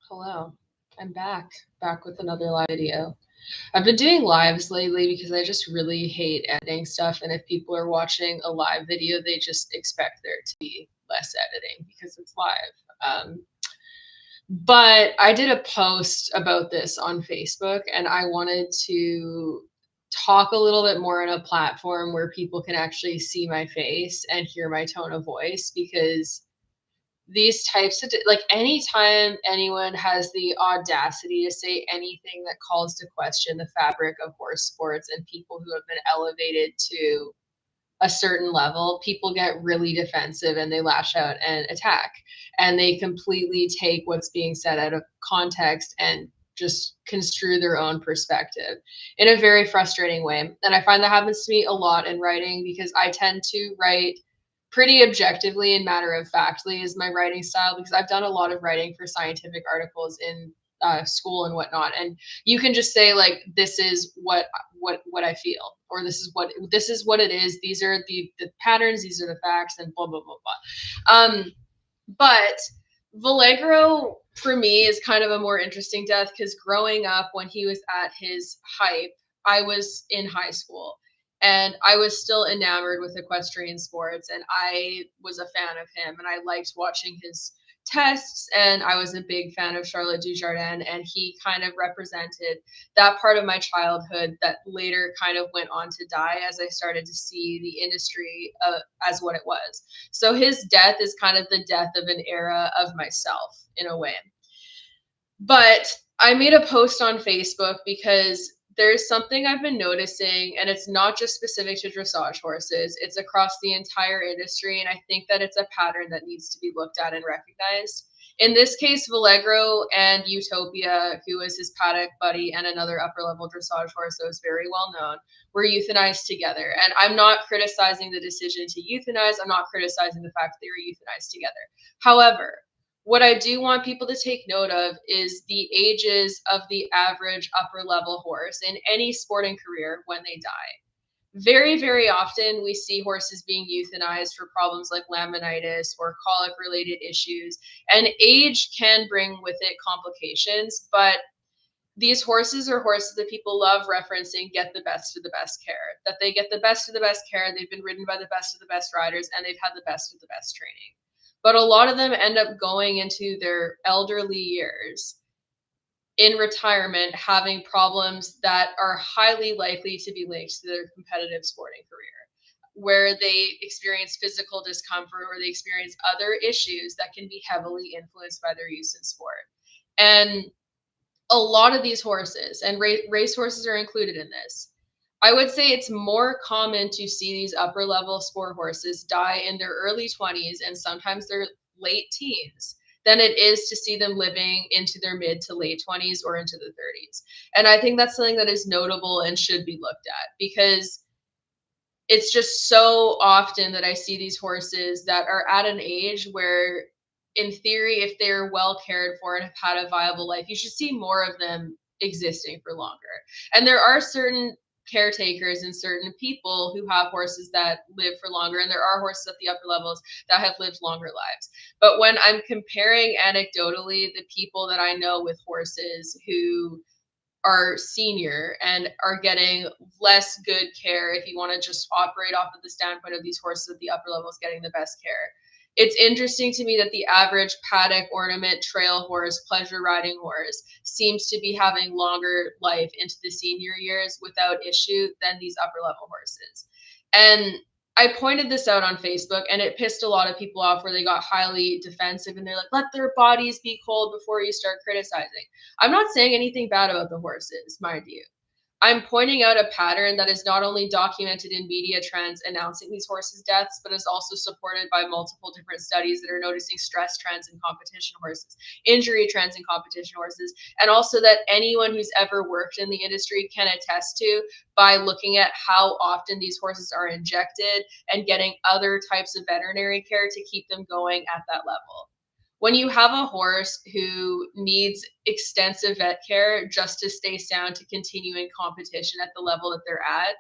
Hello, I'm back with another live video. I've been doing lives lately because I just really hate editing stuff, and if people are watching a live video, they just expect there to be less editing because it's live. But I did a post about this on Facebook, and I wanted to talk a little bit more on a platform where people can actually see my face and hear my tone of voice because these types of like anytime anyone has the audacity to say anything that calls to question the fabric of horse sports and people who have been elevated to a certain level, people get really defensive and they lash out and attack, and they completely take what's being said out of context and just construe their own perspective in a very frustrating way. And I find that happens to me a lot in writing because I tend to write pretty objectively and matter of factly is my writing style, because I've done a lot of writing for scientific articles in school and whatnot, and you can just say like, this is what I feel, or this is what it is, these are the patterns, these are the facts, and blah blah blah blah. But Valegro for me is kind of a more interesting death because growing up when he was at his hype, I was in high school and I was still enamored with equestrian sports, and I was a fan of him and I liked watching his tests, and I was a big fan of Charlotte Dujardin, and he kind of represented that part of my childhood that later kind of went on to die as I started to see the industry as what it was. So his death is kind of the death of an era of myself in a way. But I made a post on Facebook because there's something I've been noticing, and it's not just specific to dressage horses, it's across the entire industry. And I think that it's a pattern that needs to be looked at and recognized. In this case, Valegro and Utopia, who was his paddock buddy and another upper level dressage horse that was very well known, were euthanized together. And I'm not criticizing the decision to euthanize. I'm not criticizing the fact that they were euthanized together. However, what I do want people to take note of is the ages of the average upper level horse in any sporting career when they die. Very, very often we see horses being euthanized for problems like laminitis or colic related issues. And age can bring with it complications, but these horses are horses that people love referencing get the best of the best care, that they get the best of the best care. They've been ridden by the best of the best riders, and they've had the best of the best training. But a lot of them end up going into their elderly years in retirement having problems that are highly likely to be linked to their competitive sporting career, where they experience physical discomfort or they experience other issues that can be heavily influenced by their use in sport. And a lot of these horses, and race horses are included in this, I would say it's more common to see these upper level sport horses die in their early 20s and sometimes their late teens than it is to see them living into their mid to late 20s or into the 30s. And I think that's something that is notable and should be looked at, because it's just so often that I see these horses that are at an age where, in theory, if they're well cared for and have had a viable life, you should see more of them existing for longer. And there are certain caretakers and certain people who have horses that live for longer, and there are horses at the upper levels that have lived longer lives. But when I'm comparing anecdotally the people that I know with horses who are senior and are getting less good care, if you want to just operate off of the standpoint of these horses at the upper levels getting the best care, it's interesting to me that the average paddock, ornament, trail horse, pleasure riding horse seems to be having longer life into the senior years without issue than these upper level horses. And I pointed this out on Facebook, and it pissed a lot of people off where they got highly defensive and they're like, let their bodies be cold before you start criticizing. I'm not saying anything bad about the horses, mind you. I'm pointing out a pattern that is not only documented in media trends announcing these horses' deaths, but is also supported by multiple different studies that are noticing stress trends in competition horses, injury trends in competition horses, and also that anyone who's ever worked in the industry can attest to by looking at how often these horses are injected and getting other types of veterinary care to keep them going at that level. When you have a horse who needs extensive vet care just to stay sound to continue in competition at the level that they're at,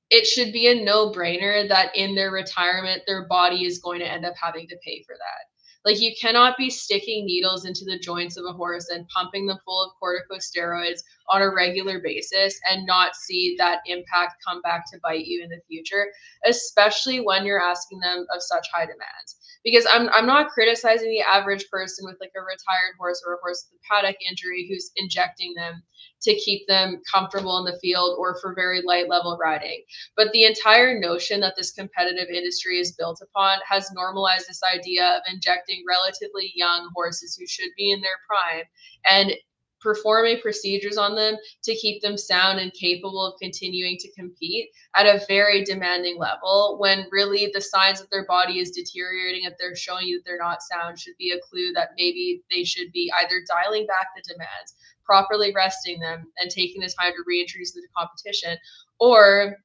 it should be a no-brainer that in their retirement, their body is going to end up having to pay for that. Like, you cannot be sticking needles into the joints of a horse and pumping them full of corticosteroids on a regular basis and not see that impact come back to bite you in the future, especially when you're asking them of such high demands. Because I'm not criticizing the average person with like a retired horse or a horse with a paddock injury who's injecting them to keep them comfortable in the field or for very light level riding. But the entire notion that this competitive industry is built upon has normalized this idea of injecting relatively young horses who should be in their prime and performing procedures on them to keep them sound and capable of continuing to compete at a very demanding level, when really the signs that their body is deteriorating, that they're showing you that they're not sound, should be a clue that maybe they should be either dialing back the demands, properly resting them, and taking the time to reintroduce them to competition, or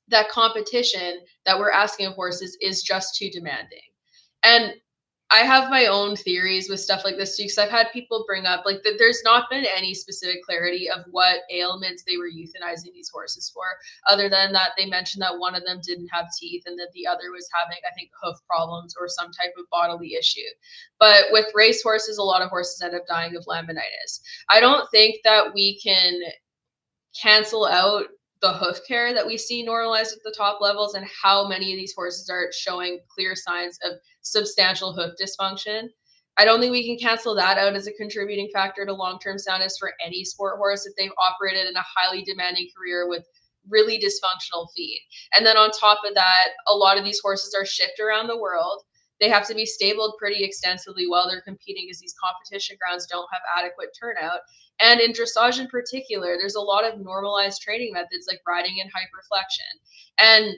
that competition that we're asking of horses is just too demanding. And I have my own theories with stuff like this too, because I've had people bring up like that there's not been any specific clarity of what ailments they were euthanizing these horses for, other than that they mentioned that one of them didn't have teeth and that the other was having, I think, hoof problems or some type of bodily issue. But with race horses, a lot of horses end up dying of laminitis. I don't think that we can cancel out the hoof care that we see normalized at the top levels and how many of these horses are showing clear signs of substantial hoof dysfunction. I don't think we can cancel that out as a contributing factor to long-term soundness for any sport horse if they've operated in a highly demanding career with really dysfunctional feet. And then on top of that, a lot of these horses are shipped around the world. They have to be stabled pretty extensively while they're competing because these competition grounds don't have adequate turnout. And in dressage in particular, there's a lot of normalized training methods like riding in hyperflexion. And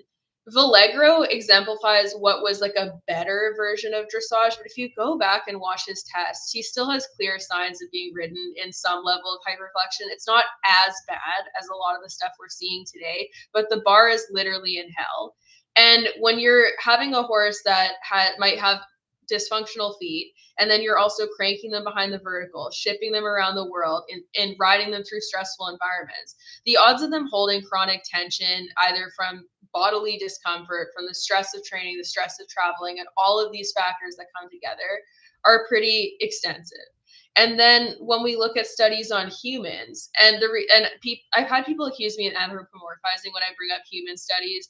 Valegro exemplifies what was like a better version of dressage, but if you go back and watch his tests, he still has clear signs of being ridden in some level of hyperflexion. It's not as bad as a lot of the stuff we're seeing today, but the bar is literally in hell. And when you're having a horse that might have dysfunctional feet, and then you're also cranking them behind the vertical, shipping them around the world, and riding them through stressful environments, the odds of them holding chronic tension, either from bodily discomfort, from the stress of training, the stress of traveling, and all of these factors that come together, are pretty extensive. And then when we look at studies on humans, I've had people accuse me of anthropomorphizing when I bring up human studies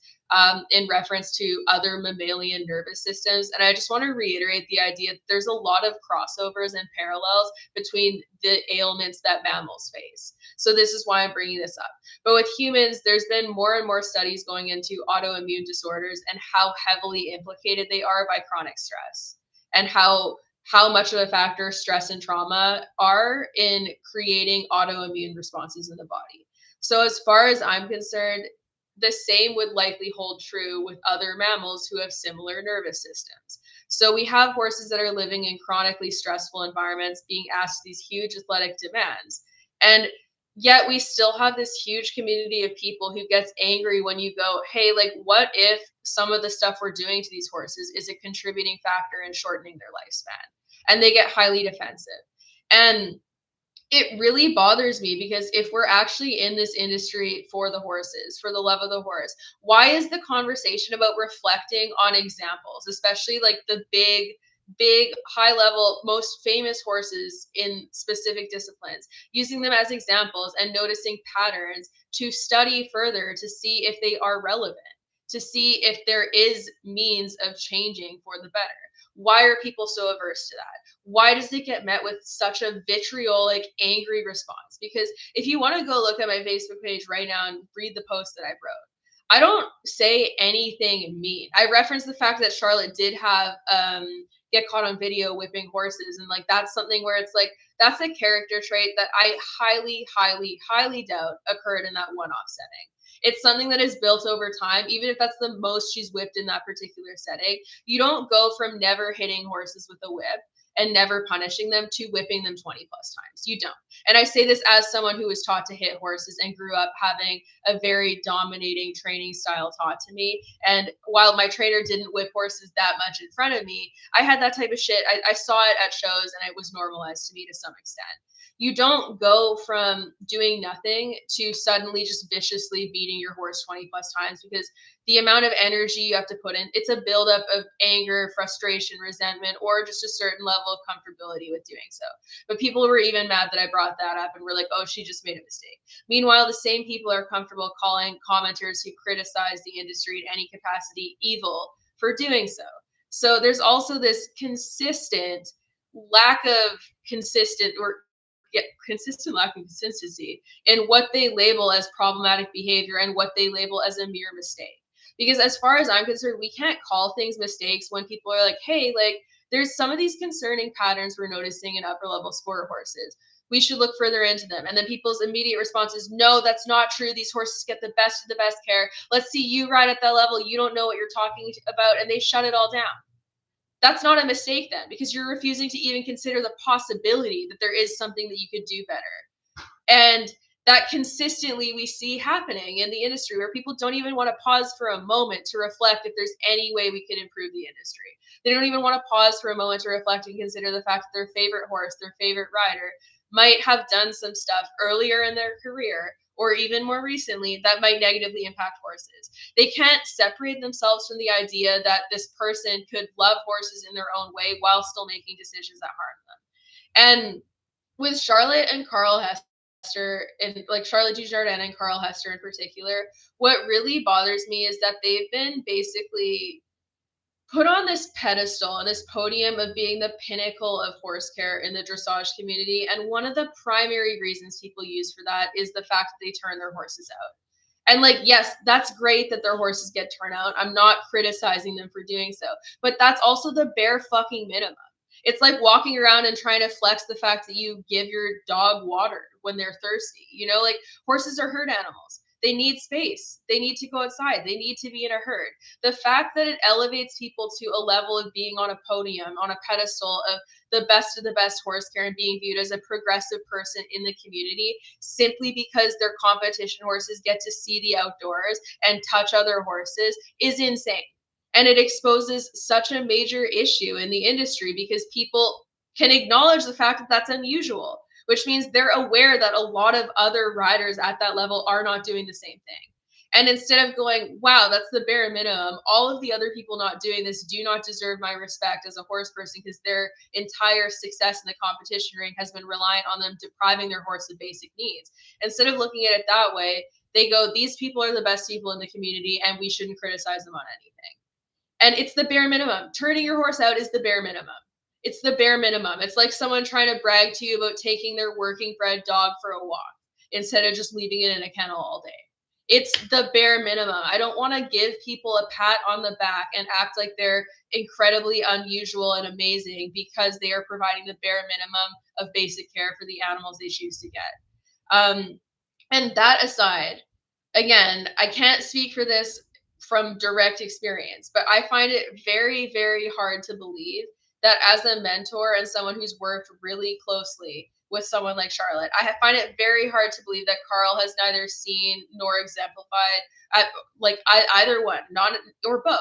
in reference to other mammalian nervous systems. And I just want to reiterate the idea that there's a lot of crossovers and parallels between the ailments that mammals face. So this is why I'm bringing this up. But with humans, there's been more and more studies going into autoimmune disorders and how heavily implicated they are by chronic stress, and how much of a factor stress and trauma are in creating autoimmune responses in the body. So as far as I'm concerned, the same would likely hold true with other mammals who have similar nervous systems. So we have horses that are living in chronically stressful environments, being asked these huge athletic demands. And yet we still have this huge community of people who gets angry when you go, hey, like, what if some of the stuff we're doing to these horses is a contributing factor in shortening their lifespan? And they get highly defensive. And it really bothers me, because if we're actually in this industry for the horses, for the love of the horse, why is the conversation about reflecting on examples, especially like the big high level most famous horses in specific disciplines, using them as examples and noticing patterns to study further to see if they are relevant, to see if there is means of changing for the better? Why are people so averse to that? Why does it get met with such a vitriolic, angry response? Because if you want to go look at my Facebook page right now and read the post that I wrote, I don't say anything mean. I reference the fact that Charlotte did have get caught on video whipping horses, and like that's something where it's like that's a character trait that I highly doubt occurred in that one-off setting. It's something that is built over time, even if that's the most she's whipped in that particular setting. You don't go from never hitting horses with a whip and never punishing them to whipping them 20 plus times. You don't. And I say this as someone who was taught to hit horses and grew up having a very dominating training style taught to me. And while my trainer didn't whip horses that much in front of me, I had that type of shit. I saw it at shows and it was normalized to me to some extent. You don't go from doing nothing to suddenly just viciously beating your horse 20 plus times, because the amount of energy you have to put in, it's a buildup of anger, frustration, resentment, or just a certain level of comfortability with doing so. But people were even mad that I brought that up and were like, oh, she just made a mistake. Meanwhile, the same people are comfortable calling commenters who criticize the industry in any capacity evil for doing so. So there's also this consistent lack of consistent or consistent lack of consistency in what they label as problematic behavior and what they label as a mere mistake. Because as far as I'm concerned, we can't call things mistakes when people are like, hey, like there's some of these concerning patterns we're noticing in upper level sport horses. We should look further into them. And then people's immediate response is, no, that's not true. These horses get the best of the best care. Let's see you ride at that level. You don't know what you're talking about. And they shut it all down. That's not a mistake then, because you're refusing to even consider the possibility that there is something that you could do better. And that consistently we see happening in the industry, where people don't even want to pause for a moment to reflect if there's any way we could improve the industry. They don't even want to pause for a moment to reflect and consider the fact that their favorite horse, their favorite rider, might have done some stuff earlier in their career or even more recently that might negatively impact horses. They can't separate themselves from the idea that this person could love horses in their own way while still making decisions that harm them. And with Charlotte and Carl Hester, and like Charlotte Dujardin and Carl Hester in particular, what really bothers me is that they've been basically put on this pedestal and this podium of being the pinnacle of horse care in the dressage community. And one of the primary reasons people use for that is the fact that they turn their horses out. And like, yes, that's great that their horses get turned out. I'm not criticizing them for doing so, but that's also the bare fucking minimum. It's like walking around and trying to flex the fact that you give your dog water when they're thirsty. You know, like horses are herd animals. They need space. They need to go outside. They need to be in a herd. The fact that it elevates people to a level of being on a podium, on a pedestal of the best horse care and being viewed as a progressive person in the community simply because their competition horses get to see the outdoors and touch other horses is insane. And it exposes such a major issue in the industry because people can acknowledge the fact that that's unusual, which means they're aware that a lot of other riders at that level are not doing the same thing. And instead of going, wow, that's the bare minimum, all of the other people not doing this do not deserve my respect as a horse person because their entire success in the competition ring has been reliant on them depriving their horse of basic needs. Instead of looking at it that way, they go, these people are the best people in the community and we shouldn't criticize them on anything. And it's the bare minimum. Turning your horse out is the bare minimum. It's the bare minimum. It's like someone trying to brag to you about taking their working bred dog for a walk instead of just leaving it in a kennel all day. It's the bare minimum. I don't want to give people a pat on the back and act like they're incredibly unusual and amazing because they are providing the bare minimum of basic care for the animals they choose to get. And that aside, again, I can't speak for this from direct experience, but I find it very, very hard to believe that as a mentor and someone who's worked really closely with someone like Charlotte, I find it very hard to believe that Carl has neither seen nor exemplified either one, not or both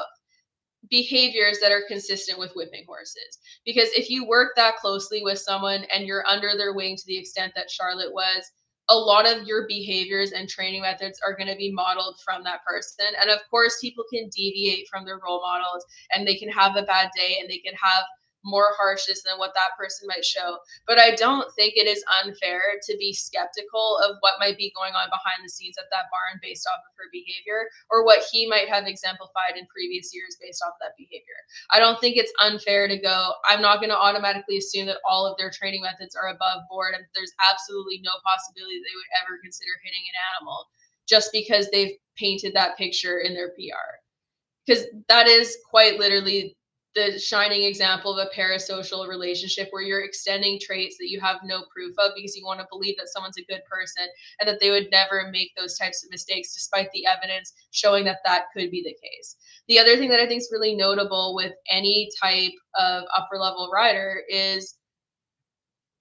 behaviors that are consistent with whipping horses. Because if you work that closely with someone and you're under their wing to the extent that Charlotte was, a lot of your behaviors and training methods are going to be modeled from that person. And of course, people can deviate from their role models and they can have a bad day and they can have more harshness than what that person might show. But I don't think it is unfair to be skeptical of what might be going on behind the scenes at that barn based off of her behavior or what he might have exemplified in previous years based off of that behavior. I don't think it's unfair to go, I'm not going to automatically assume that all of their training methods are above board and there's absolutely no possibility they would ever consider hitting an animal just because they've painted that picture in their PR. Because that is quite literally the shining example of a parasocial relationship where you're extending traits that you have no proof of because you want to believe that someone's a good person and that they would never make those types of mistakes despite the evidence showing that that could be the case. The other thing that I think is really notable with any type of upper level rider is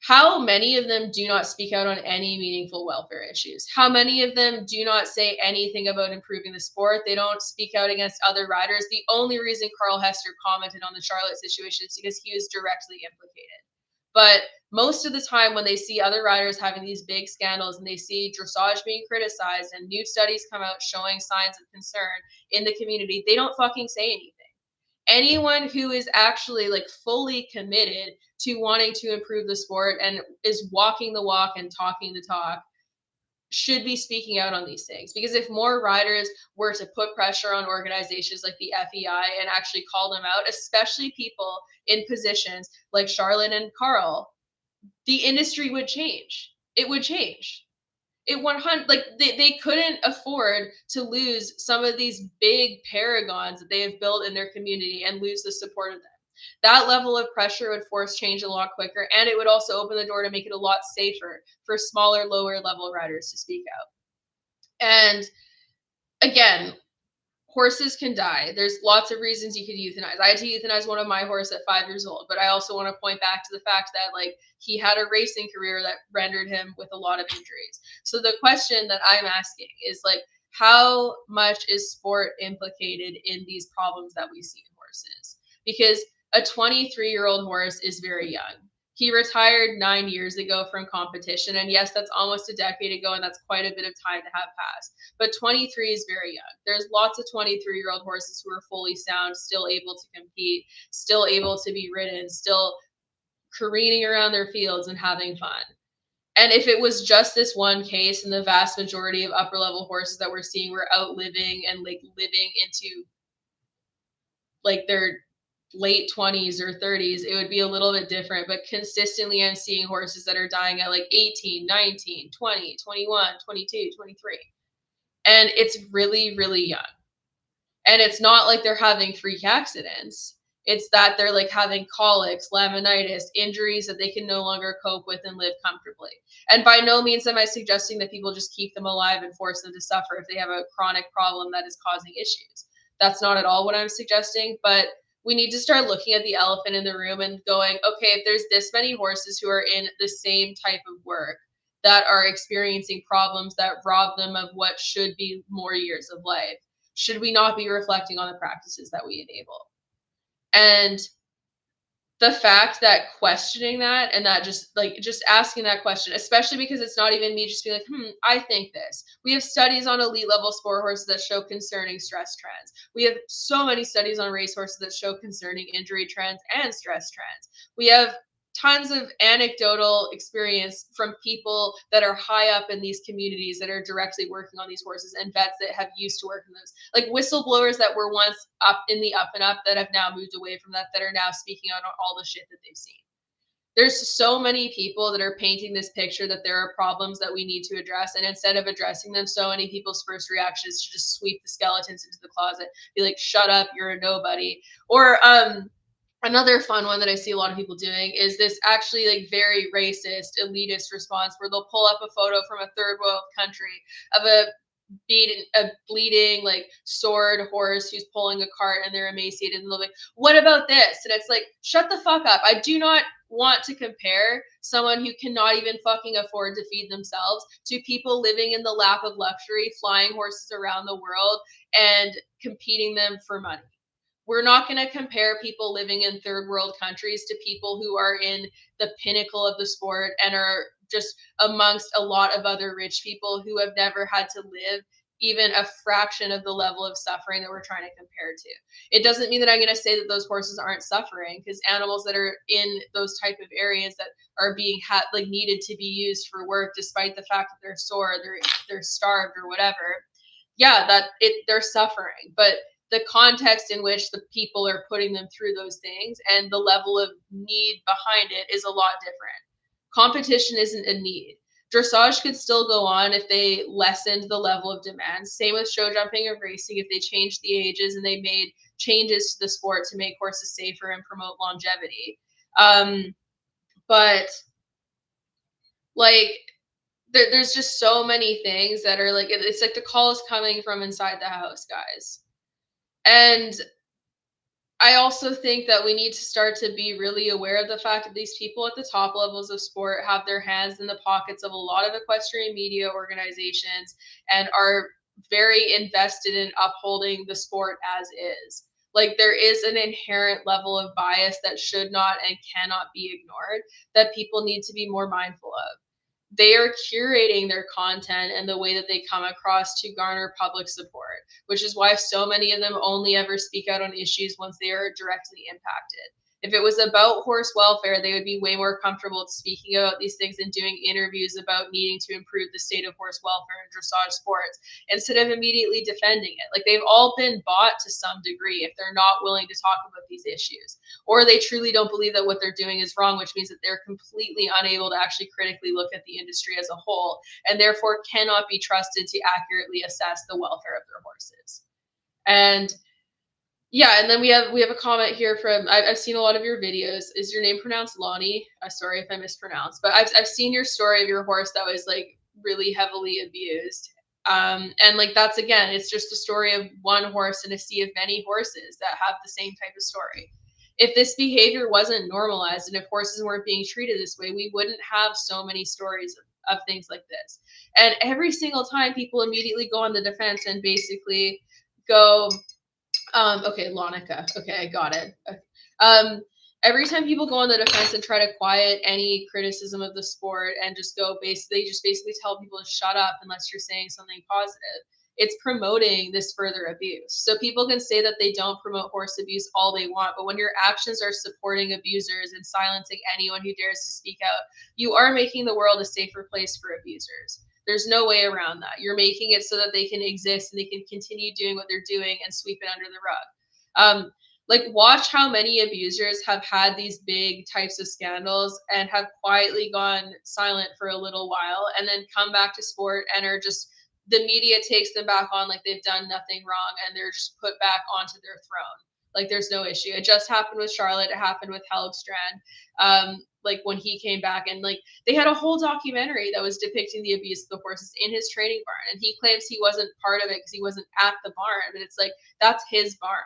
how many of them do not speak out on any meaningful welfare issues? How many of them do not say anything about improving the sport? They don't speak out against other riders. The only reason Carl Hester commented on the Charlotte situation is because he was directly implicated. But most of the time when they see other riders having these big scandals and they see dressage being criticized and new studies come out showing signs of concern in the community, they don't fucking say anything. Anyone who is actually like fully committed to wanting to improve the sport and is walking the walk and talking the talk should be speaking out on these things. Because if more riders were to put pressure on organizations like the FEI and actually call them out, especially people in positions like Charlotte and Carl, the industry would change. It would change. It 100, like they couldn't afford to lose some of these big paragons that they have built in their community and lose the support of them. That level of pressure would force change a lot quicker, and it would also open the door to make it a lot safer for smaller, lower level riders to speak out. And again, horses can die. There's lots of reasons you could euthanize. I had to euthanize one of my horses at 5 years old, but I also want to point back to the fact that like he had a racing career that rendered him with a lot of injuries. So the question that I'm asking is like, how much is sport implicated in these problems that we see in horses? Because a 23-year-old horse is very young. He retired 9 years ago from competition. And yes, that's almost a decade ago, and that's quite a bit of time to have passed. But 23 is very young. There's lots of 23-year-old horses who are fully sound, still able to compete, still able to be ridden, still careening around their fields and having fun. And if it was just this one case and the vast majority of upper level horses that we're seeing were outliving and like living into like their late 20s or 30s, it would be a little bit different. But consistently, I'm seeing horses that are dying at like 18, 19, 20, 21, 22, 23. And it's really, really young. And it's not like they're having freak accidents. It's that they're like having colics, laminitis, injuries that they can no longer cope with and live comfortably. And by no means am I suggesting that people just keep them alive and force them to suffer if they have a chronic problem that is causing issues. That's not at all what I'm suggesting, but we need to start looking at the elephant in the room and going, okay, if there's this many horses who are in the same type of work that are experiencing problems that rob them of what should be more years of life, should we not be reflecting on the practices that we enable? And the fact that questioning that and that just asking that question, especially because it's not even me just being like, I think this. We have studies on elite level sport horses that show concerning stress trends. We have so many studies on race horses that show concerning injury trends and stress trends. We have tons of anecdotal experience from people that are high up in these communities that are directly working on these horses and vets that have used to work in those, like whistleblowers that were once up in the up and up that have now moved away from that are now speaking out on all the shit that they've seen. There's so many people that are painting this picture that there are problems that we need to address, and instead of addressing them, so many people's first reaction is to just sweep the skeletons into the closet, be like, shut up, you're a nobody. Or another fun one that I see a lot of people doing is this actually like very racist, elitist response where they'll pull up a photo from a third world country of a bleeding, like sword horse who's pulling a cart and they're emaciated, and they'll be like, what about this? And it's like, shut the fuck up. I do not want to compare someone who cannot even fucking afford to feed themselves to people living in the lap of luxury, flying horses around the world and competing them for money. We're not going to compare people living in third world countries to people who are in the pinnacle of the sport and are just amongst a lot of other rich people who have never had to live even a fraction of the level of suffering that we're trying to compare to. It doesn't mean that I'm going to say that those horses aren't suffering, because animals that are in those type of areas that are being like needed to be used for work, despite the fact that they're sore, they're starved or whatever. Yeah, they're suffering, but the context in which the people are putting them through those things and the level of need behind it is a lot different. Competition isn't a need. Dressage could still go on if they lessened the level of demand. Same with show jumping and racing, if they changed the ages and they made changes to the sport to make horses safer and promote longevity. But like, there's just so many things that are like, it's like the call is coming from inside the house, guys. And I also think that we need to start to be really aware of the fact that these people at the top levels of sport have their hands in the pockets of a lot of equestrian media organizations and are very invested in upholding the sport as is. Like there is an inherent level of bias that should not and cannot be ignored that people need to be more mindful of. They are curating their content and the way that they come across to garner public support, which is why so many of them only ever speak out on issues once they are directly impacted. If it was about horse welfare, they would be way more comfortable speaking about these things and doing interviews about needing to improve the state of horse welfare and dressage sports instead of immediately defending it. Like they've all been bought to some degree if they're not willing to talk about these issues, or they truly don't believe that what they're doing is wrong, which means that they're completely unable to actually critically look at the industry as a whole and therefore cannot be trusted to accurately assess the welfare of their horses. And yeah, and then we have a comment here from I've seen a lot of your videos. Is your name pronounced Lonnie? Sorry if I mispronounced, but I've seen your story of your horse that was like really heavily abused. And like that's again, it's just a story of one horse in a sea of many horses that have the same type of story. If this behavior wasn't normalized and if horses weren't being treated this way, we wouldn't have so many stories of things like this. And every single time people immediately go on the defense and basically go, okay, Lonica. Okay, I got it. Every time people go on the defense and try to quiet any criticism of the sport and just go basically, tell people to shut up unless you're saying something positive. It's promoting this further abuse. So people can say that they don't promote horse abuse all they want, but when your actions are supporting abusers and silencing anyone who dares to speak out, you are making the world a safer place for abusers. There's no way around that. You're making it so that they can exist and they can continue doing what they're doing and sweep it under the rug. Like watch how many abusers have had these big types of scandals and have quietly gone silent for a little while and then come back to sport and are just, the media takes them back on like they've done nothing wrong and they're just put back onto their throne. Like there's no issue. It just happened with Charlotte. It happened with Helgstrand. Like when he came back and like they had a whole documentary that was depicting the abuse of the horses in his training barn. And he claims he wasn't part of it because he wasn't at the barn, but it's like, that's his barn.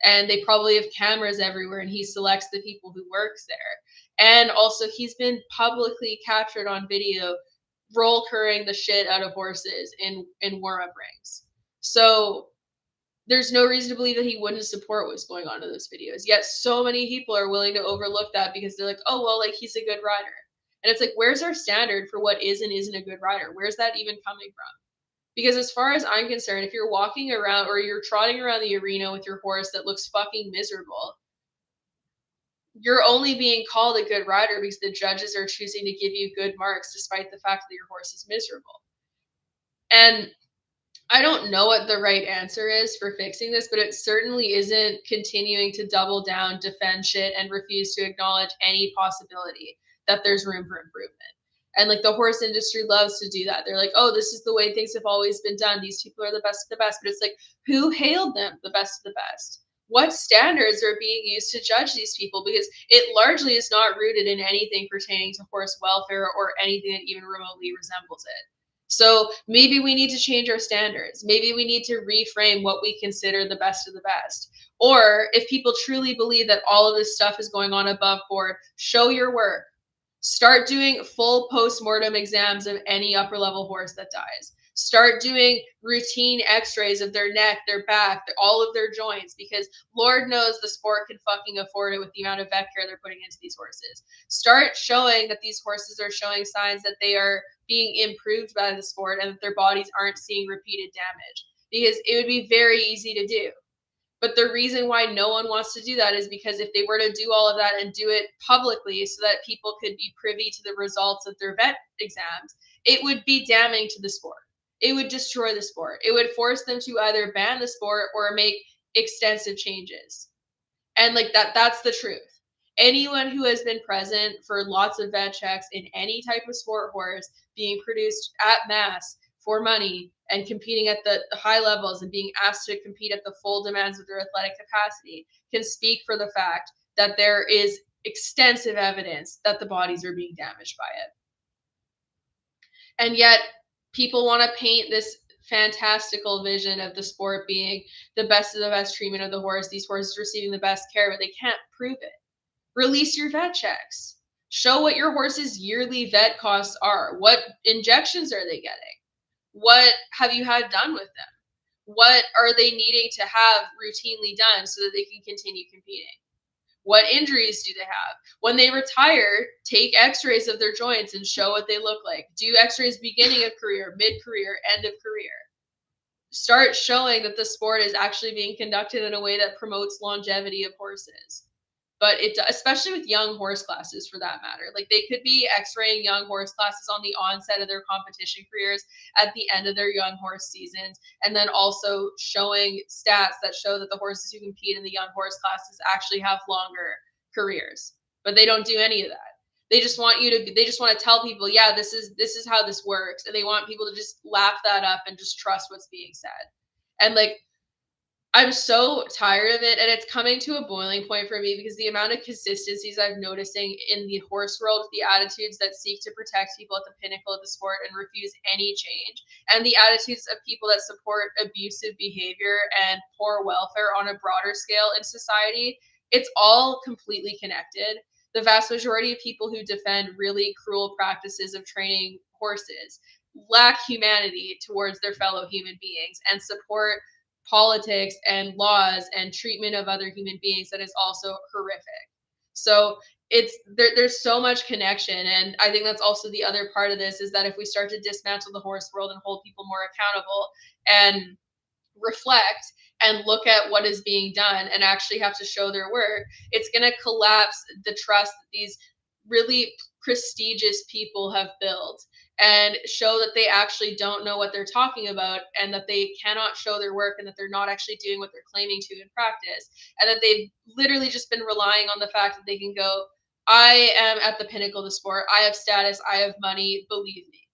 And they probably have cameras everywhere and he selects the people who works there. And also he's been publicly captured on video roll curring the shit out of horses in warm-up rings. So there's no reason to believe that he wouldn't support what's going on in those videos. Yet so many people are willing to overlook that because they're like, oh, well, like he's a good rider. And it's like, where's our standard for what is and isn't a good rider? Where's that even coming from? Because as far as I'm concerned, if you're walking around or you're trotting around the arena with your horse that looks fucking miserable, you're only being called a good rider because the judges are choosing to give you good marks despite the fact that your horse is miserable. And I don't know what the right answer is for fixing this, but it certainly isn't continuing to double down, defend shit, and refuse to acknowledge any possibility that there's room for improvement. And like the horse industry loves to do that. They're like, oh, this is the way things have always been done. These people are the best of the best. But it's like, who hailed them the best of the best? What standards are being used to judge these people? Because it largely is not rooted in anything pertaining to horse welfare or anything that even remotely resembles it. So maybe we need to change our standards. Maybe we need to reframe what we consider the best of the best. Or if people truly believe that all of this stuff is going on above board, show your work. Start doing full post-mortem exams of any upper level horse that dies. Start doing routine x-rays of their neck, their back, all of their joints, because Lord knows the sport can fucking afford it with the amount of vet care they're putting into these horses. Start showing that these horses are showing signs that they are being improved by the sport and that their bodies aren't seeing repeated damage, because it would be very easy to do. But the reason why no one wants to do that is because if they were to do all of that and do it publicly so that people could be privy to the results of their vet exams, it would be damning to the sport. It would destroy the sport. It would force them to either ban the sport or make extensive changes. And like that's the truth. Anyone who has been present for lots of vet checks in any type of sport horse being produced at mass for money and competing at the high levels and being asked to compete at the full demands of their athletic capacity can speak for the fact that there is extensive evidence that the bodies are being damaged by it. And yet people want to paint this fantastical vision of the sport being the best of the best treatment of the horse, these horses receiving the best care, but they can't prove it. Release your vet checks. Show what your horse's yearly vet costs are. What injections are they getting? What have you had done with them? What are they needing to have routinely done so that they can continue competing? What injuries do they have? When they retire, take x-rays of their joints and show what they look like. Do x-rays beginning of career, mid-career, end of career. Start showing that the sport is actually being conducted in a way that promotes longevity of horses. But especially with young horse classes for that matter. Like they could be x-raying young horse classes on the onset of their competition careers, at the end of their young horse seasons, and then also showing stats that show that the horses who compete in the young horse classes actually have longer careers. But they don't do any of that. They just want to tell people, yeah, this is how this works, and they want people to just lap that up and just trust what's being said. And like I'm so tired of it, and it's coming to a boiling point for me because the amount of consistencies I'm noticing in the horse world, the attitudes that seek to protect people at the pinnacle of the sport and refuse any change, and the attitudes of people that support abusive behavior and poor welfare on a broader scale in society, it's all completely connected. The vast majority of people who defend really cruel practices of training horses lack humanity towards their fellow human beings and support politics and laws and treatment of other human beings that is also horrific. So there's so much connection, and I think that's also the other part of this is that if we start to dismantle the horse world and hold people more accountable and reflect and look at what is being done and actually have to show their work, it's going to collapse the trust that these really prestigious people have built and show that they actually don't know what they're talking about and that they cannot show their work and that they're not actually doing what they're claiming to in practice, and that they've literally just been relying on the fact that they can go, I am at the pinnacle of the sport, I have status, I have money, believe me.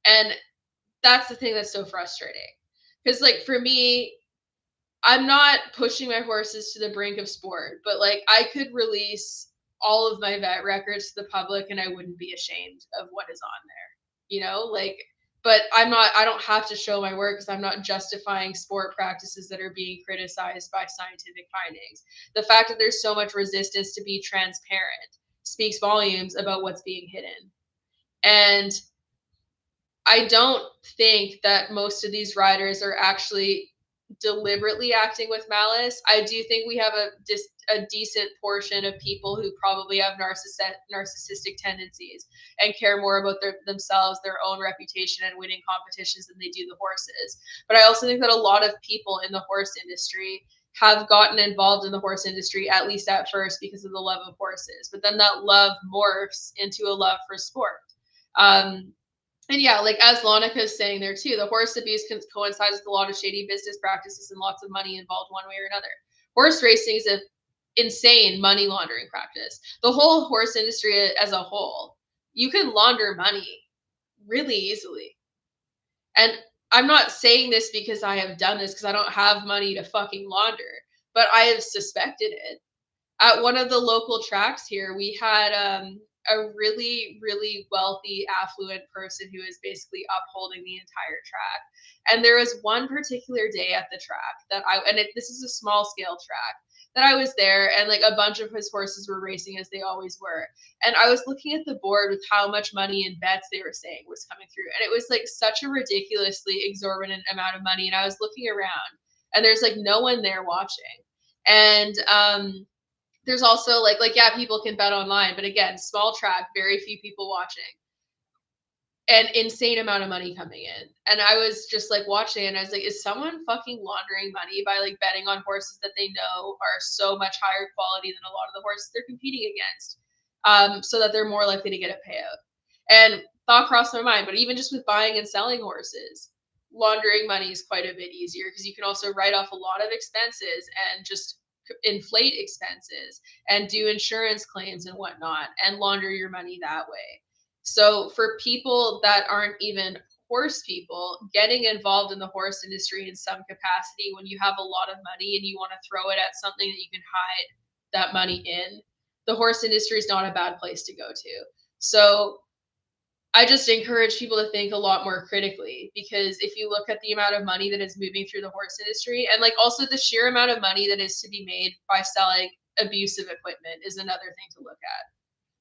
And that's the thing that's so frustrating. Because like for me, I'm not pushing my horses to the brink of sport, but like I could release all of my vet records to the public and I wouldn't be ashamed of what is on there. Like, but I don't have to show my work because I'm not justifying sport practices that are being criticized by scientific findings. The fact that there's so much resistance to be transparent speaks volumes about what's being hidden. And I don't think that most of these riders are actually deliberately acting with malice. I do think we have a decent portion of people who probably have narcissistic tendencies and care more about themselves, their own reputation, and winning competitions than they do the horses. But I also think that a lot of people in the horse industry have gotten involved in the horse industry, at least at first, because of the love of horses. But then that love morphs into a love for sport. And yeah, like as Lonica is saying there too, the horse abuse coincides with a lot of shady business practices and lots of money involved one way or another. Horse racing is an insane money laundering practice. The whole horse industry as a whole, you can launder money really easily. And I'm not saying this because I have done this because I don't have money to fucking launder, but I have suspected it. At one of the local tracks here, we had a really, really wealthy, affluent person who is basically upholding the entire track. And there was one particular day at the track this is a small scale track, that I was there and like a bunch of his horses were racing as they always were. And I was looking at the board with how much money in bets they were saying was coming through. And it was like such a ridiculously exorbitant amount of money. And I was looking around and there's like no one there watching. And there's also like yeah, people can bet online, but again, small track, very few people watching, an insane amount of money coming in. And I was just like watching and I was like, is someone fucking laundering money by like betting on horses that they know are so much higher quality than a lot of the horses they're competing against, so that they're more likely to get a payout? And thought crossed my mind, but even just with buying and selling horses, laundering money is quite a bit easier because you can also write off a lot of expenses and just inflate expenses and do insurance claims and whatnot and launder your money that way. So for people that aren't even horse people, getting involved in the horse industry in some capacity when you have a lot of money and you want to throw it at something that you can hide that money in, the horse industry is not a bad place to go to. So I just encourage people to think a lot more critically, because if you look at the amount of money that is moving through the horse industry and like also the sheer amount of money that is to be made by selling abusive equipment is another thing to look at.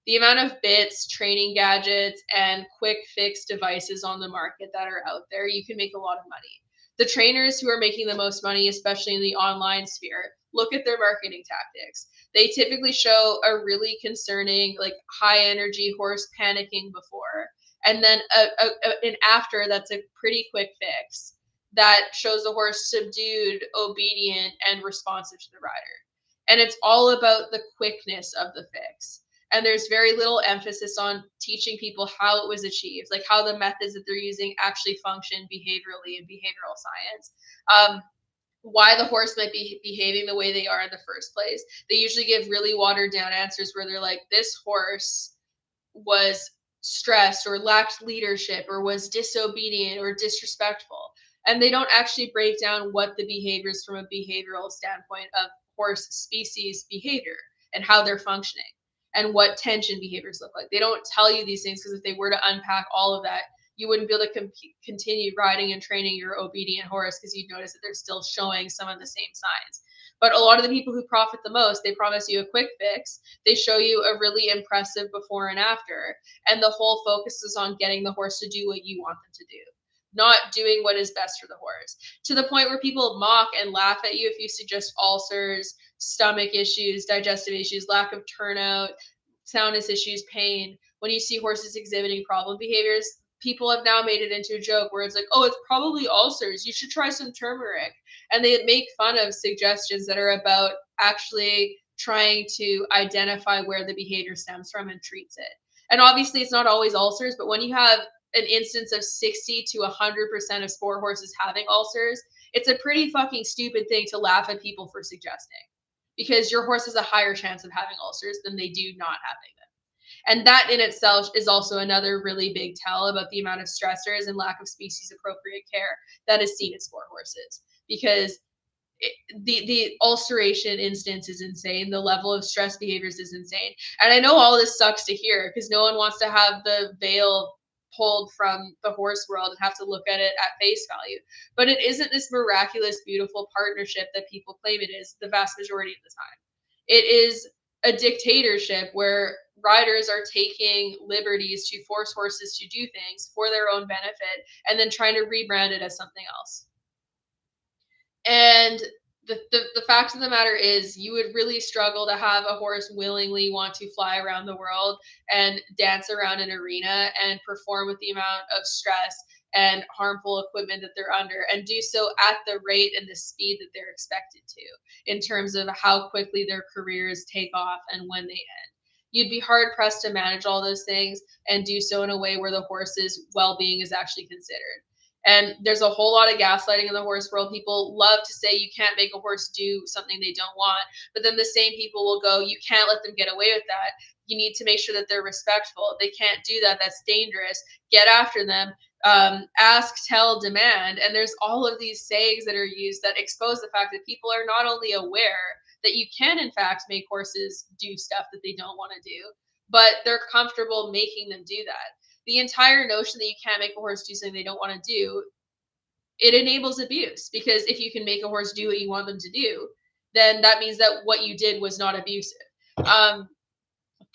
The amount of bits, training gadgets, and quick fix devices on the market that are out there, you can make a lot of money. The trainers who are making the most money, especially in the online sphere, look at their marketing tactics. They typically show a really concerning, like high energy horse panicking before, and then an after that's a pretty quick fix that shows the horse subdued, obedient, and responsive to the rider. And it's all about the quickness of the fix. And there's very little emphasis on teaching people how it was achieved, like how the methods that they're using actually function behaviorally in behavioral science. Why the horse might be behaving the way they are in the first place. They usually give really watered down answers where they're like, this horse was stressed or lacked leadership or was disobedient or disrespectful. And they don't actually break down what the behaviors from a behavioral standpoint of horse species behavior and how they're functioning and what tension behaviors look like. They don't tell you these things because if they were to unpack all of that, you wouldn't be able to continue riding and training your obedient horse because you'd notice that they're still showing some of the same signs. But a lot of the people who profit the most, they promise you a quick fix. They show you a really impressive before and after. And the whole focus is on getting the horse to do what you want them to do, not doing what is best for the horse. To the point where people mock and laugh at you if you suggest ulcers, stomach issues, digestive issues, lack of turnout, soundness issues, pain. When you see horses exhibiting problem behaviors, people have now made it into a joke where it's like, oh, it's probably ulcers. You should try some turmeric. And they make fun of suggestions that are about actually trying to identify where the behavior stems from and treats it. And obviously, it's not always ulcers, but when you have an instance of 60 to 100% of sport horses having ulcers, it's a pretty fucking stupid thing to laugh at people for suggesting, because your horse has a higher chance of having ulcers than they do not having them. And that in itself is also another really big tell about the amount of stressors and lack of species appropriate care that is seen in sport horses, because the ulceration instance is insane. The level of stress behaviors is insane. And I know all this sucks to hear because no one wants to have the veil pulled from the horse world and have to look at it at face value. But it isn't this miraculous, beautiful partnership that people claim it is the vast majority of the time. It is a dictatorship where riders are taking liberties to force horses to do things for their own benefit and then trying to rebrand it as something else. And the fact of the matter is, you would really struggle to have a horse willingly want to fly around the world and dance around an arena and perform with the amount of stress and harmful equipment that they're under, and do so at the rate and the speed that they're expected to, in terms of how quickly their careers take off and when they end. You'd be hard pressed to manage all those things and do so in a way where the horse's well-being is actually considered. And there's a whole lot of gaslighting in the horse world. People love to say you can't make a horse do something they don't want, but then the same people will go, you can't let them get away with that. You need to make sure that they're respectful. They can't do that. That's dangerous. Get after them. Ask, tell, demand. And there's all of these sayings that are used that expose the fact that people are not only aware that you can, in fact, make horses do stuff that they don't want to do, but they're comfortable making them do that. The entire notion that you can't make a horse do something they don't want to do, it enables abuse, because if you can make a horse do what you want them to do, then that means that what you did was not abusive.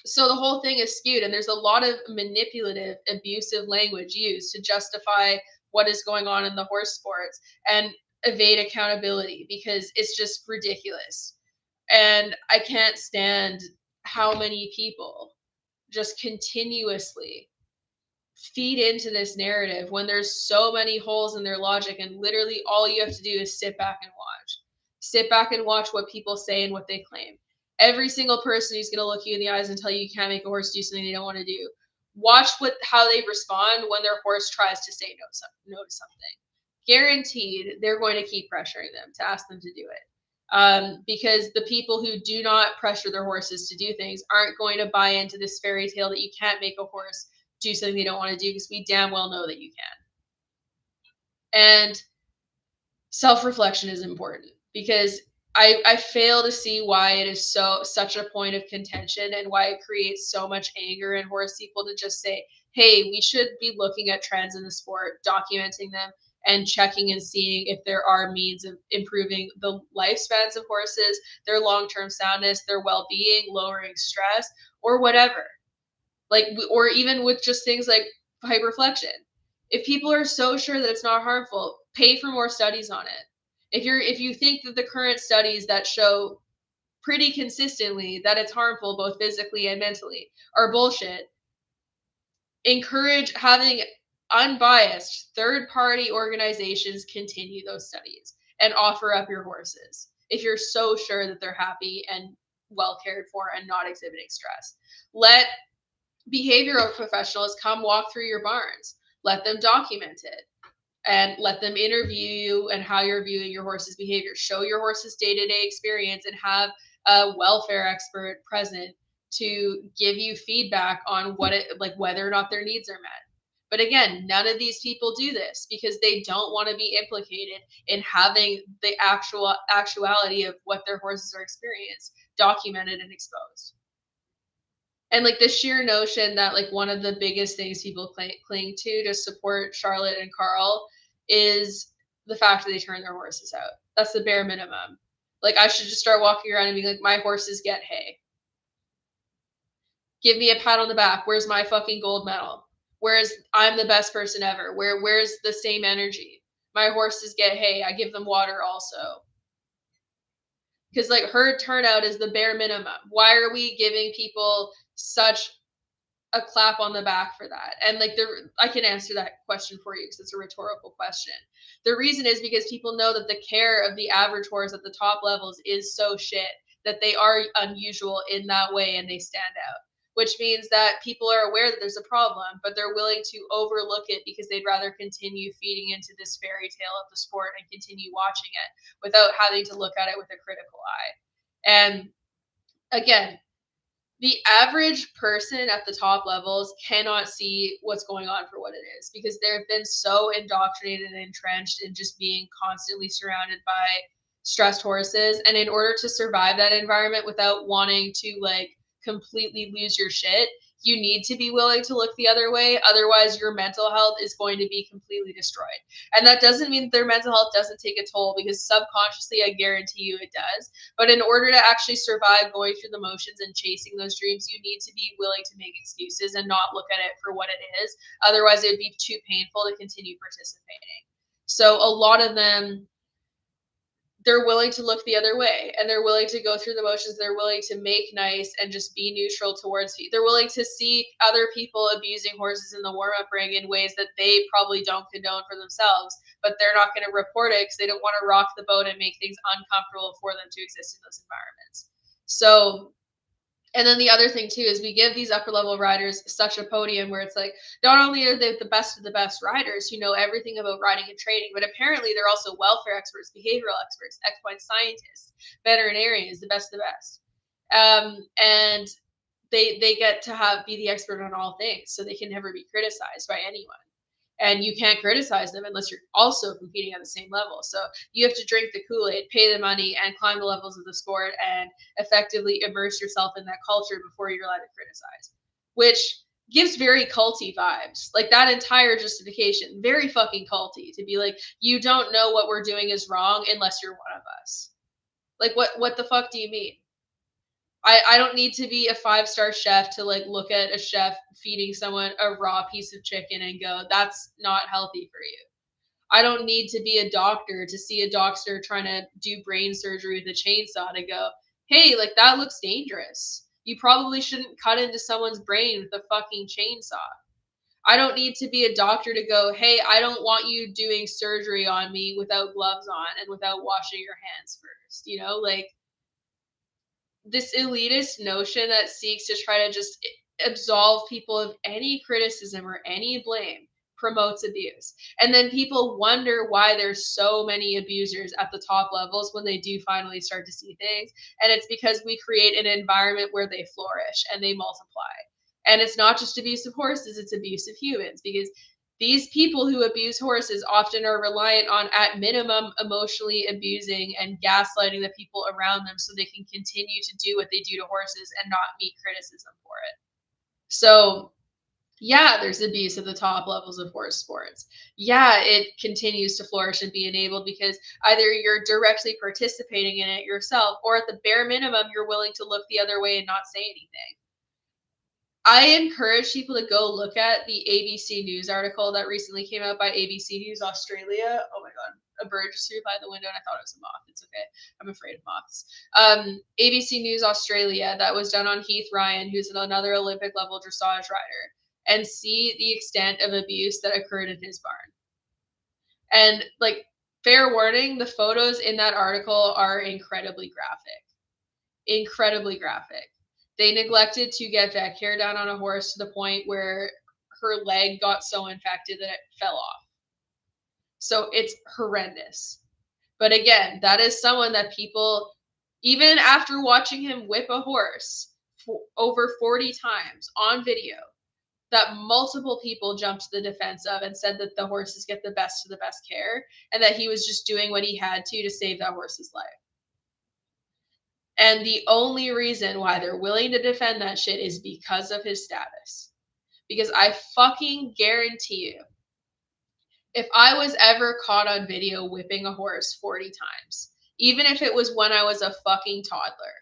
So the whole thing is skewed, and there's a lot of manipulative, abusive language used to justify what is going on in the horse sports and evade accountability, because it's just ridiculous. And I can't stand how many people just continuously feed into this narrative when there's so many holes in their logic, and literally all you have to do is sit back and watch what people say and what they claim. Every single person who's going to look you in the eyes and tell you can't make a horse do something they don't want to do, watch how they respond when their horse tries to say no to something. Guaranteed they're going to keep pressuring them to ask them to do it. Because the people who do not pressure their horses to do things aren't going to buy into this fairy tale that you can't make a horse do something they don't want to do, because we damn well know that you can. And self-reflection is important, because I fail to see why it is such a point of contention, and why it creates so much anger in horse people to just say, hey, we should be looking at trends in the sport, documenting them, and checking and seeing if there are means of improving the lifespans of horses, their long-term soundness, their well-being, lowering stress, or whatever. Like, or even with just things like hyperflexion. If people are so sure that it's not harmful, pay for more studies on it. If you think that the current studies that show pretty consistently that it's harmful both physically and mentally are bullshit, encourage having unbiased third-party organizations continue those studies and offer up your horses if you're so sure that they're happy and well cared for and not exhibiting stress. Let behavioral professionals come walk through your barns. Let them document it and let them interview you and how you're viewing your horse's behavior. Show your horse's day-to-day experience and have a welfare expert present to give you feedback on what it like whether or not their needs are met. But again, none of these people do this because they don't want to be implicated in having the actuality of what their horses are experienced documented and exposed. And like the sheer notion that like one of the biggest things people cling to support Charlotte and Carl is the fact that they turn their horses out. That's the bare minimum. Like I should just start walking around and being like, my horses get hay. Give me a pat on the back. Where's my fucking gold medal? Where's I'm the best person ever? Where's the same energy? My horses get hay. I give them water also. Because like herd turnout is the bare minimum. Why are we giving people such a clap on the back for that? And like I can answer that question for you because it's a rhetorical question. The reason is because people know that the care of the average horse at the top levels is so shit that they are unusual in that way and they stand out, which means that people are aware that there's a problem, but they're willing to overlook it because they'd rather continue feeding into this fairy tale of the sport and continue watching it without having to look at it with a critical eye. And again, the average person at the top levels cannot see what's going on for what it is because they've been so indoctrinated and entrenched in just being constantly surrounded by stressed horses. And in order to survive that environment without wanting to like completely lose your shit, you need to be willing to look the other way. Otherwise, your mental health is going to be completely destroyed. And that doesn't mean that their mental health doesn't take a toll because subconsciously, I guarantee you it does. But in order to actually survive going through the motions and chasing those dreams, you need to be willing to make excuses and not look at it for what it is. Otherwise, it would be too painful to continue participating. So a lot of them, they're willing to look the other way and they're willing to go through the motions. They're willing to make nice and just be neutral towards you. They're willing to see other people abusing horses in the warm-up ring in ways that they probably don't condone for themselves, but they're not going to report it because they don't want to rock the boat and make things uncomfortable for them to exist in those environments. So, and then the other thing too is we give these upper level riders such a podium where it's like not only are they the best of the best riders who know everything about riding and training, but apparently they're also welfare experts, behavioral experts, equine scientists, veterinarians, the best of the best. And they get to be the expert on all things, so they can never be criticized by anyone. And you can't criticize them unless you're also competing at the same level. So you have to drink the Kool-Aid, pay the money, and climb the levels of the sport and effectively immerse yourself in that culture before you're allowed to criticize, which gives very culty vibes. Like that entire justification, very fucking culty to be like, you don't know what we're doing is wrong unless you're one of us. Like what the fuck do you mean? I don't need to be a 5-star chef to like look at a chef feeding someone a raw piece of chicken and go, that's not healthy for you. I don't need to be a doctor to see a doctor trying to do brain surgery with a chainsaw to go, hey, like that looks dangerous. You probably shouldn't cut into someone's brain with a fucking chainsaw. I don't need to be a doctor to go, hey, I don't want you doing surgery on me without gloves on and without washing your hands first. You know, like this elitist notion that seeks to try to just absolve people of any criticism or any blame promotes abuse. And then people wonder why there's so many abusers at the top levels when they do finally start to see things. And it's because we create an environment where they flourish and they multiply. And it's not just abuse of horses, it's abuse of humans because these people who abuse horses often are reliant on, at minimum, emotionally abusing and gaslighting the people around them so they can continue to do what they do to horses and not meet criticism for it. So, yeah, there's abuse at the top levels of horse sports. Yeah, it continues to flourish and be enabled because either you're directly participating in it yourself or at the bare minimum, you're willing to look the other way and not say anything. I encourage people to go look at the ABC News article that recently came out by ABC News Australia. Oh my God, a bird just flew by the window and I thought it was a moth. It's okay. I'm afraid of moths. ABC News Australia that was done on Heath Ryan, who's another Olympic level dressage rider, and see the extent of abuse that occurred in his barn. And like, fair warning, the photos in that article are incredibly graphic. Incredibly graphic. They neglected to get vet care done on a horse to the point where her leg got so infected that it fell off. So it's horrendous. But again, that is someone that people, even after watching him whip a horse over 40 times on video, that multiple people jumped to the defense of and said that the horses get the best of the best care and that he was just doing what he had to save that horse's life. And the only reason why they're willing to defend that shit is because of his status. Because I fucking guarantee you, if I was ever caught on video whipping a horse 40 times, even if it was when I was a fucking toddler,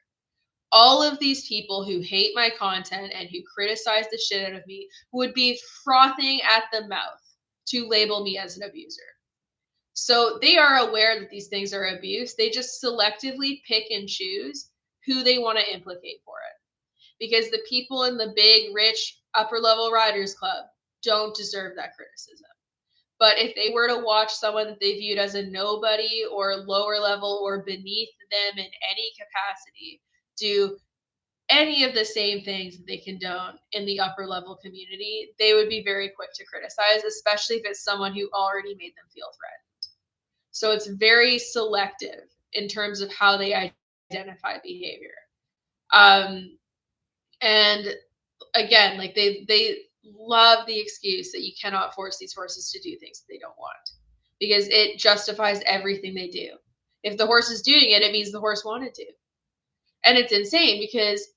all of these people who hate my content and who criticize the shit out of me would be frothing at the mouth to label me as an abuser. So they are aware that these things are abuse. They just selectively pick and choose who they want to implicate for it. Because the people in the big, rich, upper level riders club don't deserve that criticism. But if they were to watch someone that they viewed as a nobody or lower level or beneath them in any capacity do any of the same things that they condone in the upper level community, they would be very quick to criticize, especially if it's someone who already made them feel threatened. So it's very selective in terms of how they identify behavior. And again, like they love the excuse that you cannot force these horses to do things that they don't want because it justifies everything they do. If the horse is doing it, it means the horse wanted to. And it's insane because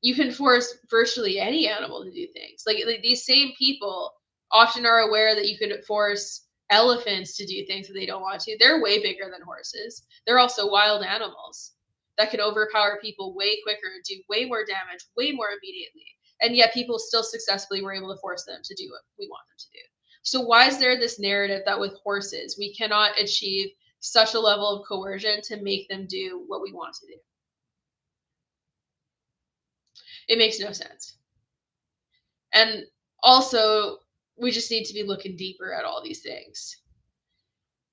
you can force virtually any animal to do things. Like these same people often are aware that you could force elephants to do things that they don't want to. They're way bigger than horses. They're also wild animals that can overpower people way quicker and do way more damage, way more immediately. And yet people still successfully were able to force them to do what we want them to do. So why is there this narrative that with horses, we cannot achieve such a level of coercion to make them do what we want to do? It makes no sense. And also, we just need to be looking deeper at all these things.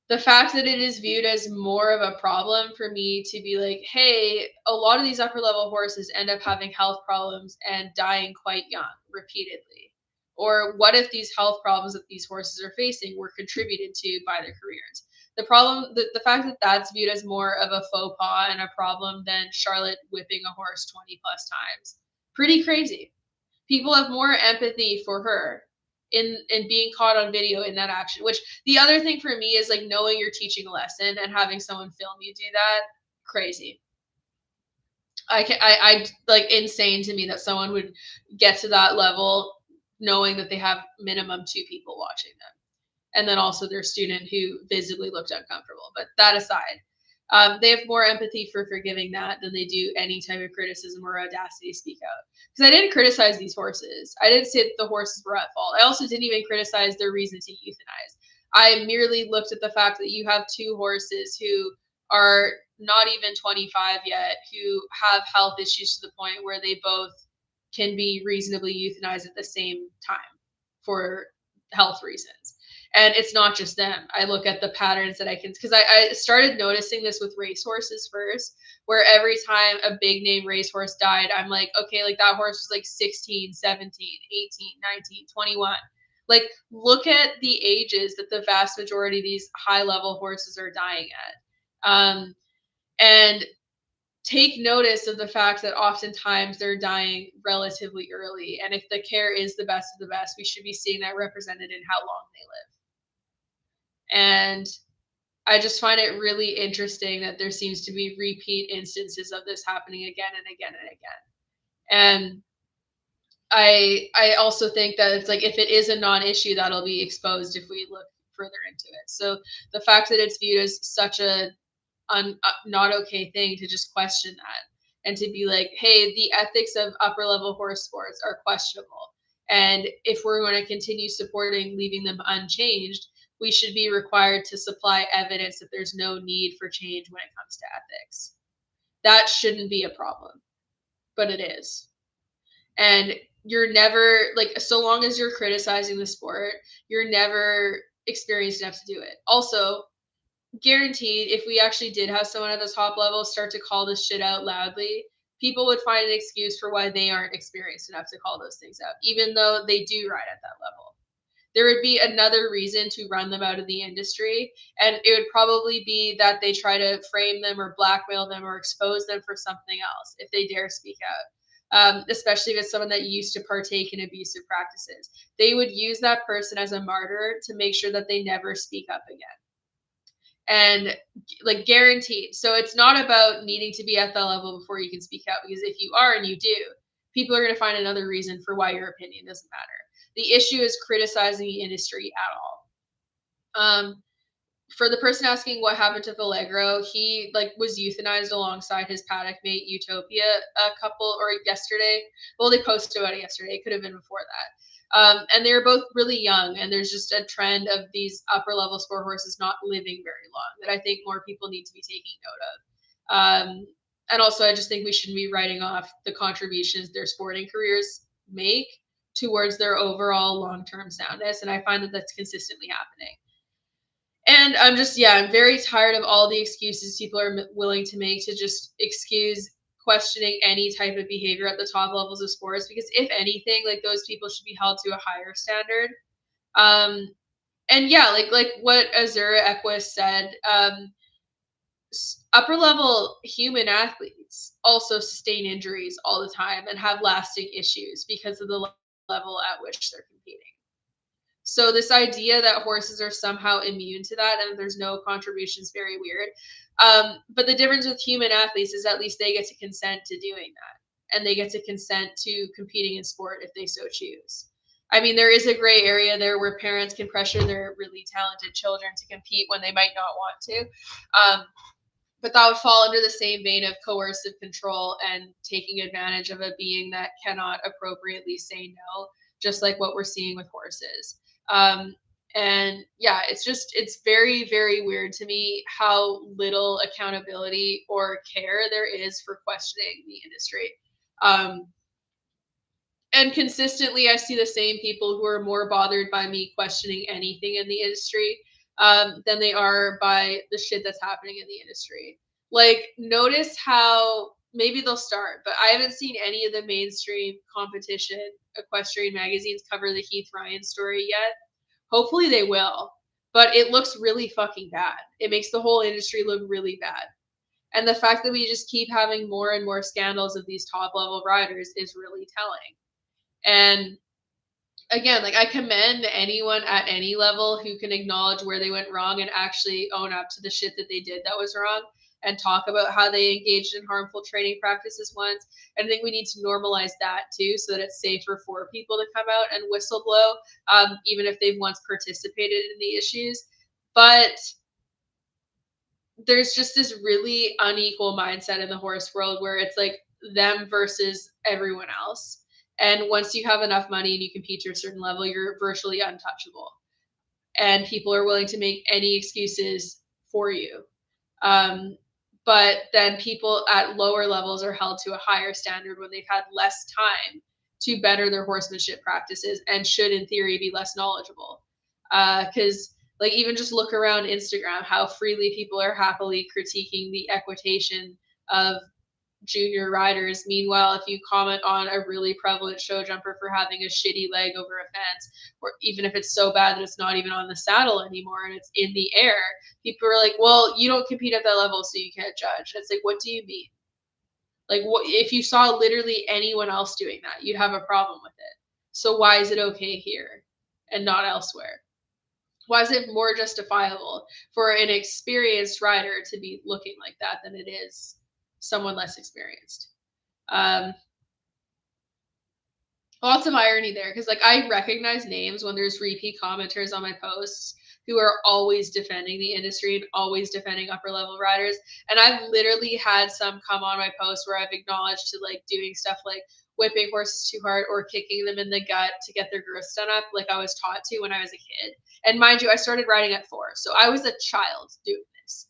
The fact that it is viewed as more of a problem for me to be like, hey, a lot of these upper level horses end up having health problems and dying quite young repeatedly. Or what if these health problems that these horses are facing were contributed to by their careers? The problem, the fact that that's viewed as more of a faux pas and a problem than Charlotte whipping a horse 20 plus times. Pretty crazy. People have more empathy for her in being caught on video in that action, which the other thing for me is like knowing you're teaching a lesson and having someone film you do that. Crazy. I like insane to me that someone would get to that level knowing that they have minimum 2 people watching them. And then also their student who visibly looked uncomfortable. But that aside, they have more empathy for forgiving that than they do any type of criticism or audacity to speak out. Because I didn't criticize these horses. I didn't say that the horses were at fault. I also didn't even criticize their reason to euthanize. I merely looked at the fact that you have 2 horses who are not even 25 yet, who have health issues to the point where they both can be reasonably euthanized at the same time for health reasons. And it's not just them. I look at the patterns that I can, because I started noticing this with racehorses first, where every time a big name racehorse died, I'm like, okay, like that horse was like 16, 17, 18, 19, 21. Like, look at the ages that the vast majority of these high level horses are dying at. And take notice of the fact that oftentimes they're dying relatively early. And if the care is the best of the best, we should be seeing that represented in how long they live. And I just find it really interesting that there seems to be repeat instances of this happening again and again and again. And I also think that it's like, if it is a non-issue, that'll be exposed if we look further into it. So the fact that it's viewed as such a not okay thing to just question that and to be like, hey, the ethics of upper level horse sports are questionable. And if we're going to continue supporting leaving them unchanged, we should be required to supply evidence that there's no need for change when it comes to ethics. That shouldn't be a problem, but it is. And you're never, like, so long as you're criticizing the sport, you're never experienced enough to do it. Also, guaranteed, if we actually did have someone at the top level start to call this shit out loudly, people would find an excuse for why they aren't experienced enough to call those things out, even though they do ride at that level. There would be another reason to run them out of the industry, and it would probably be that they try to frame them or blackmail them or expose them for something else if they dare speak out. Especially if it's someone that used to partake in abusive practices. They would use that person as a martyr to make sure that they never speak up again. And like, guaranteed. So it's not about needing to be at that level before you can speak out, because if you are and you do, people are going to find another reason for why your opinion doesn't matter. The issue is criticizing the industry at all. For the person asking what happened to Valegro, he was euthanized alongside his paddock mate Utopia yesterday. Well, they posted about it yesterday. It could have been before that. And they were both really young, and there's just a trend of these upper level sport horses not living very long that I think more people need to be taking note of. And also, I just think we shouldn't be writing off the contributions their sporting careers make towards their overall long-term soundness. And I find that that's consistently happening. And I'm very tired of all the excuses people are willing to make to just excuse questioning any type of behavior at the top levels of sports, because if anything, like, those people should be held to a higher standard. And yeah, like what Azura Equus said, upper level human athletes also sustain injuries all the time and have lasting issues because of the level at which they're competing. So this idea that horses are somehow immune to that and there's no contribution is very weird. But the difference with human athletes is at least they get to consent to doing that, and they get to consent to competing in sport if they so choose. I mean, there is a gray area there where parents can pressure their really talented children to compete when they might not want to. But that would fall under the same vein of coercive control and taking advantage of a being that cannot appropriately say no, just like what we're seeing with horses. And yeah, it's very, very weird to me how little accountability or care there is for questioning the industry. And consistently, I see the same people who are more bothered by me questioning anything in the industry than they are by the shit that's happening in the industry. Like, notice how maybe they'll start, but I haven't seen any of the mainstream competition equestrian magazines cover the Heath Ryan story yet. Hopefully they will, but it looks really fucking bad. It makes the whole industry look really bad. And the fact that we just keep having more and more scandals of these top level riders is really telling. And again, like, I commend anyone at any level who can acknowledge where they went wrong and actually own up to the shit that they did that was wrong and talk about how they engaged in harmful training practices once. And I think we need to normalize that too, so that it's safer for people to come out and whistleblow, even if they've once participated in the issues. But there's just this really unequal mindset in the horse world where it's like them versus everyone else. And once you have enough money and you compete to a certain level, you're virtually untouchable. And people are willing to make any excuses for you. But then people at lower levels are held to a higher standard when they've had less time to better their horsemanship practices and should, in theory, be less knowledgeable. Because like, even just look around Instagram, how freely people are happily critiquing the equitation of junior riders. Meanwhile, if you comment on a really prevalent show jumper for having a shitty leg over a fence, or even if it's so bad that it's not even on the saddle anymore and it's in the air, people are like, well, you don't compete at that level, so you can't judge. It's like, what do you mean? Like, what if you saw literally anyone else doing that, you'd have a problem with it. So why is it okay here and not elsewhere? Why is it more justifiable for an experienced rider to be looking like that than it is someone less experienced? Lots of irony there, because like, I recognize names when there's repeat commenters on my posts who are always defending the industry and always defending upper level riders. And I've literally had some come on my post where I've acknowledged to like doing stuff like whipping horses too hard or kicking them in the gut to get their growth done up, like I was taught to when I was a kid. And mind you, I started riding at 4, so I was a child doing this.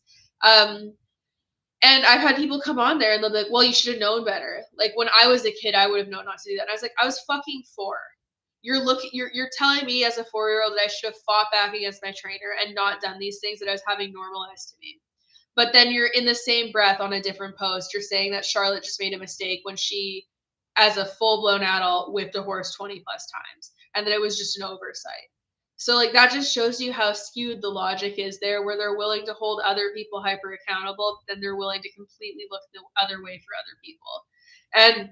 And I've had people come on there and they'll be like, well, you should have known better. Like when I was a kid, I would have known not to do that. And I was like, I was fucking 4. You're telling me as a 4-year-old that I should have fought back against my trainer and not done these things that I was having normalized to me. But then you're in the same breath on a different post, you're saying that Charlotte just made a mistake when she, as a full-blown adult, whipped a horse 20 plus times and that it was just an oversight. So like that just shows you how skewed the logic is there, where they're willing to hold other people hyper accountable, but then they're willing to completely look the other way for other people. And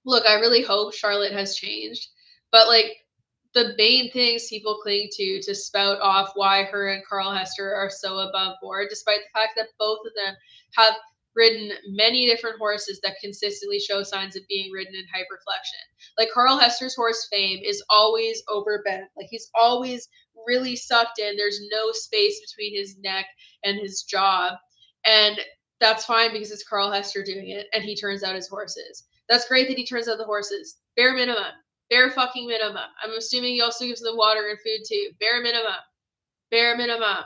look, I really hope Charlotte has changed, but like the main things people cling to spout off why her and Carl Hester are so above board, despite the fact that both of them have ridden many different horses that consistently show signs of being ridden in hyperflexion. Like Carl Hester's horse Fame is always overbent. Like he's always really sucked in. There's no space between his neck and his jaw. And that's fine because it's Carl Hester doing it and he turns out his horses. That's great that he turns out the horses. Bare minimum. Bare fucking minimum. I'm assuming he also gives them water and food too. Bare minimum. Bare minimum.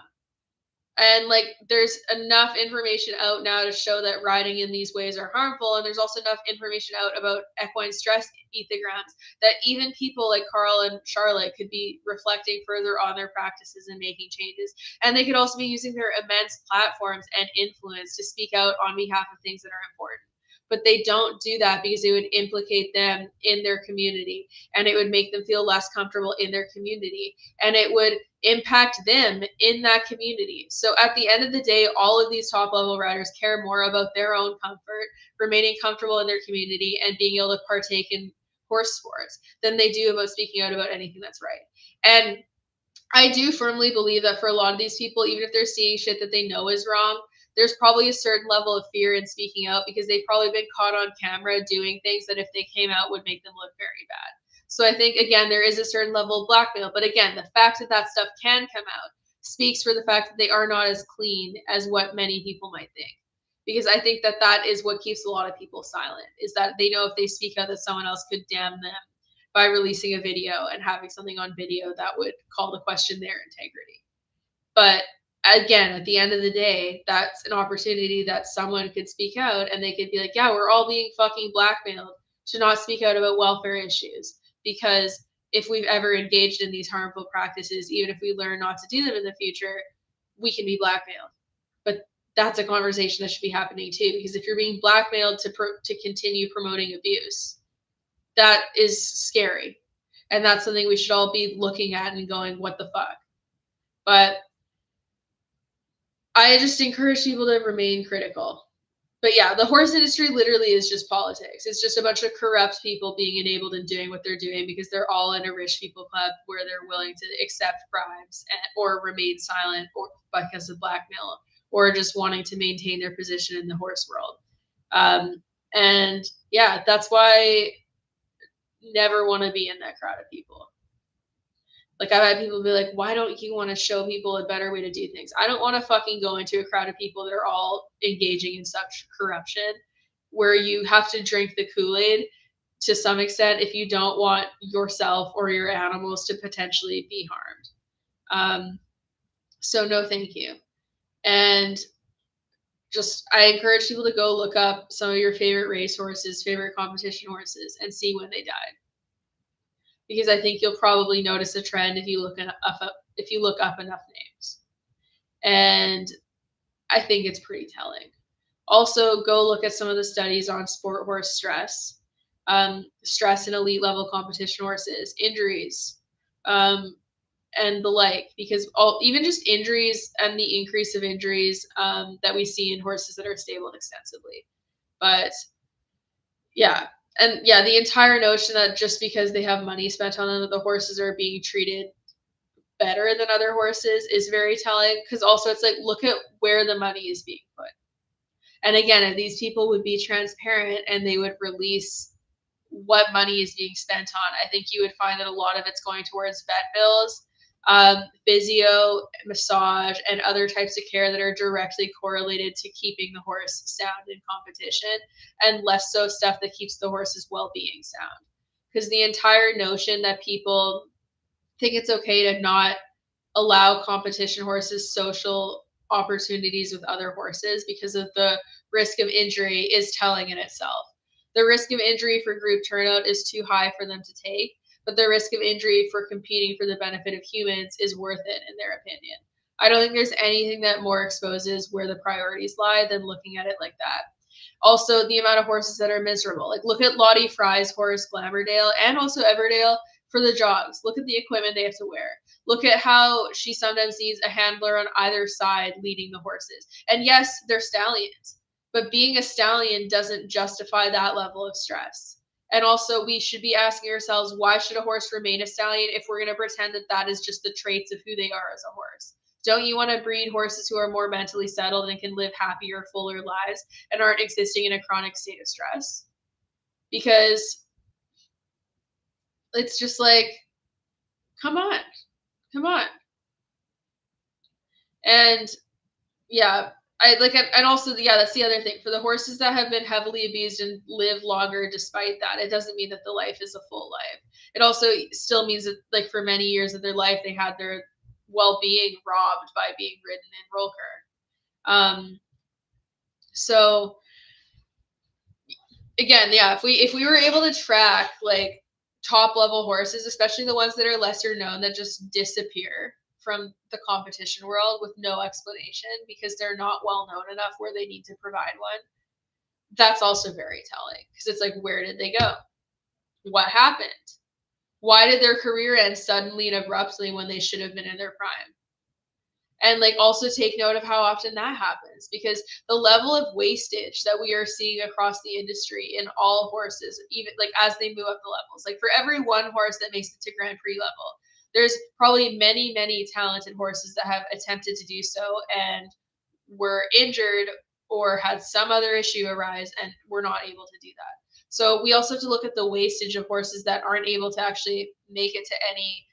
And like there's enough information out now to show that riding in these ways are harmful, and there's also enough information out about equine stress ethograms that even people like Carl and Charlotte could be reflecting further on their practices and making changes. And they could also be using their immense platforms and influence to speak out on behalf of things that are important. But they don't do that because it would implicate them in their community and it would make them feel less comfortable in their community and it would impact them in that community. So at the end of the day, all of these top level riders care more about their own comfort, remaining comfortable in their community and being able to partake in horse sports than they do about speaking out about anything that's right. And I do firmly believe that for a lot of these people, even if they're seeing shit that they know is wrong, there's probably a certain level of fear in speaking out because they've probably been caught on camera doing things that if they came out would make them look very bad. So I think, again, there is a certain level of blackmail. But again, the fact that that stuff can come out speaks for the fact that they are not as clean as what many people might think. Because I think that that is what keeps a lot of people silent, is that they know if they speak out that someone else could damn them by releasing a video and having something on video that would call to question their integrity. But again, at the end of the day, that's an opportunity that someone could speak out and they could be like, yeah, we're all being fucking blackmailed to not speak out about welfare issues. Because if we've ever engaged in these harmful practices, even if we learn not to do them in the future, we can be blackmailed. But that's a conversation that should be happening too, because if you're being blackmailed to continue promoting abuse, that is scary. And that's something we should all be looking at and going, what the fuck? But I just encourage people to remain critical. But yeah, the horse industry literally is just politics. It's just a bunch of corrupt people being enabled and doing what they're doing because they're all in a rich people club where they're willing to accept bribes or remain silent or because of blackmail or just wanting to maintain their position in the horse world. And yeah, that's why I never want to be in that crowd of people. Like I've had people be like, why don't you want to show people a better way to do things? I don't want to fucking go into a crowd of people that are all engaging in such corruption where you have to drink the Kool-Aid to some extent if you don't want yourself or your animals to potentially be harmed. So no, thank you. And just, I encourage people to go look up some of your favorite race horses, favorite competition horses, and see when they died. Because I think you'll probably notice a trend if you look up enough names. And I think it's pretty telling. Also, go look at some of the studies on sport horse stress, stress in elite level competition horses, injuries, and the like, because even just injuries and the increase of injuries that we see in horses that are stabled extensively. But yeah. And yeah, the entire notion that just because they have money spent on them, that the horses are being treated better than other horses is very telling. Because also it's like, look at where the money is being put. And again, if these people would be transparent and they would release what money is being spent on, I think you would find that a lot of it's going towards vet bills physio, massage, and other types of care that are directly correlated to keeping the horse sound in competition, and less so stuff that keeps the horse's well-being sound. Because the entire notion that people think it's okay to not allow competition horses social opportunities with other horses because of the risk of injury is telling in itself. The risk of injury for group turnout is too high for them to take, but the risk of injury for competing for the benefit of humans is worth it, in their opinion. I don't think there's anything that more exposes where the priorities lie than looking at it like that. Also, the amount of horses that are miserable. Like, look at Lottie Fry's horse Glamourdale and also Everdale for the jogs. Look at the equipment they have to wear. Look at how she sometimes needs a handler on either side leading the horses. And yes, they're stallions, but being a stallion doesn't justify that level of stress. And also, we should be asking ourselves, why should a horse remain a stallion if we're going to pretend that that is just the traits of who they are as a horse? Don't you want to breed horses who are more mentally settled and can live happier, fuller lives and aren't existing in a chronic state of stress? Because it's just like, come on, come on. And yeah, I like, and also, yeah, that's the other thing. For the horses that have been heavily abused and live longer despite that, it doesn't mean that the life is a full life. It also still means that, like, for many years of their life, they had their well-being robbed by being ridden in Roker. So again, yeah, if we were able to track like top level horses, especially the ones that are lesser known that just disappear from the competition world with no explanation because they're not well known enough where they need to provide one, that's also very telling because it's like, where did they go? What happened? Why did their career end suddenly and abruptly when they should have been in their prime? And like, also take note of how often that happens, because the level of wastage that we are seeing across the industry in all horses, even like as they move up the levels, like for every one horse that makes it to Grand Prix level, there's probably many talented horses that have attempted to do so and were injured or had some other issue arise and were not able to do that. So we also have to look at the wastage of horses that aren't able to actually make it to any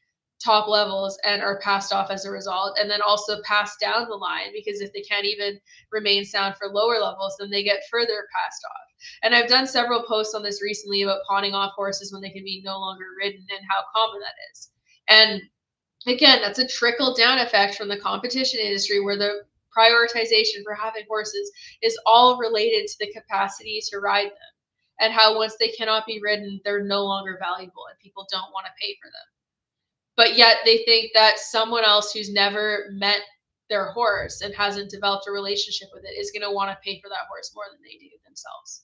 top levels and are passed off as a result, and then also passed down the line, because if they can't even remain sound for lower levels, then they get further passed off. And I've done several posts on this recently about pawning off horses when they can be no longer ridden and how common that is. And again, that's a trickle down effect from the competition industry where the prioritization for having horses is all related to the capacity to ride them, and how once they cannot be ridden, they're no longer valuable and people don't want to pay for them. But yet they think that someone else who's never met their horse and hasn't developed a relationship with it is going to want to pay for that horse more than they do themselves.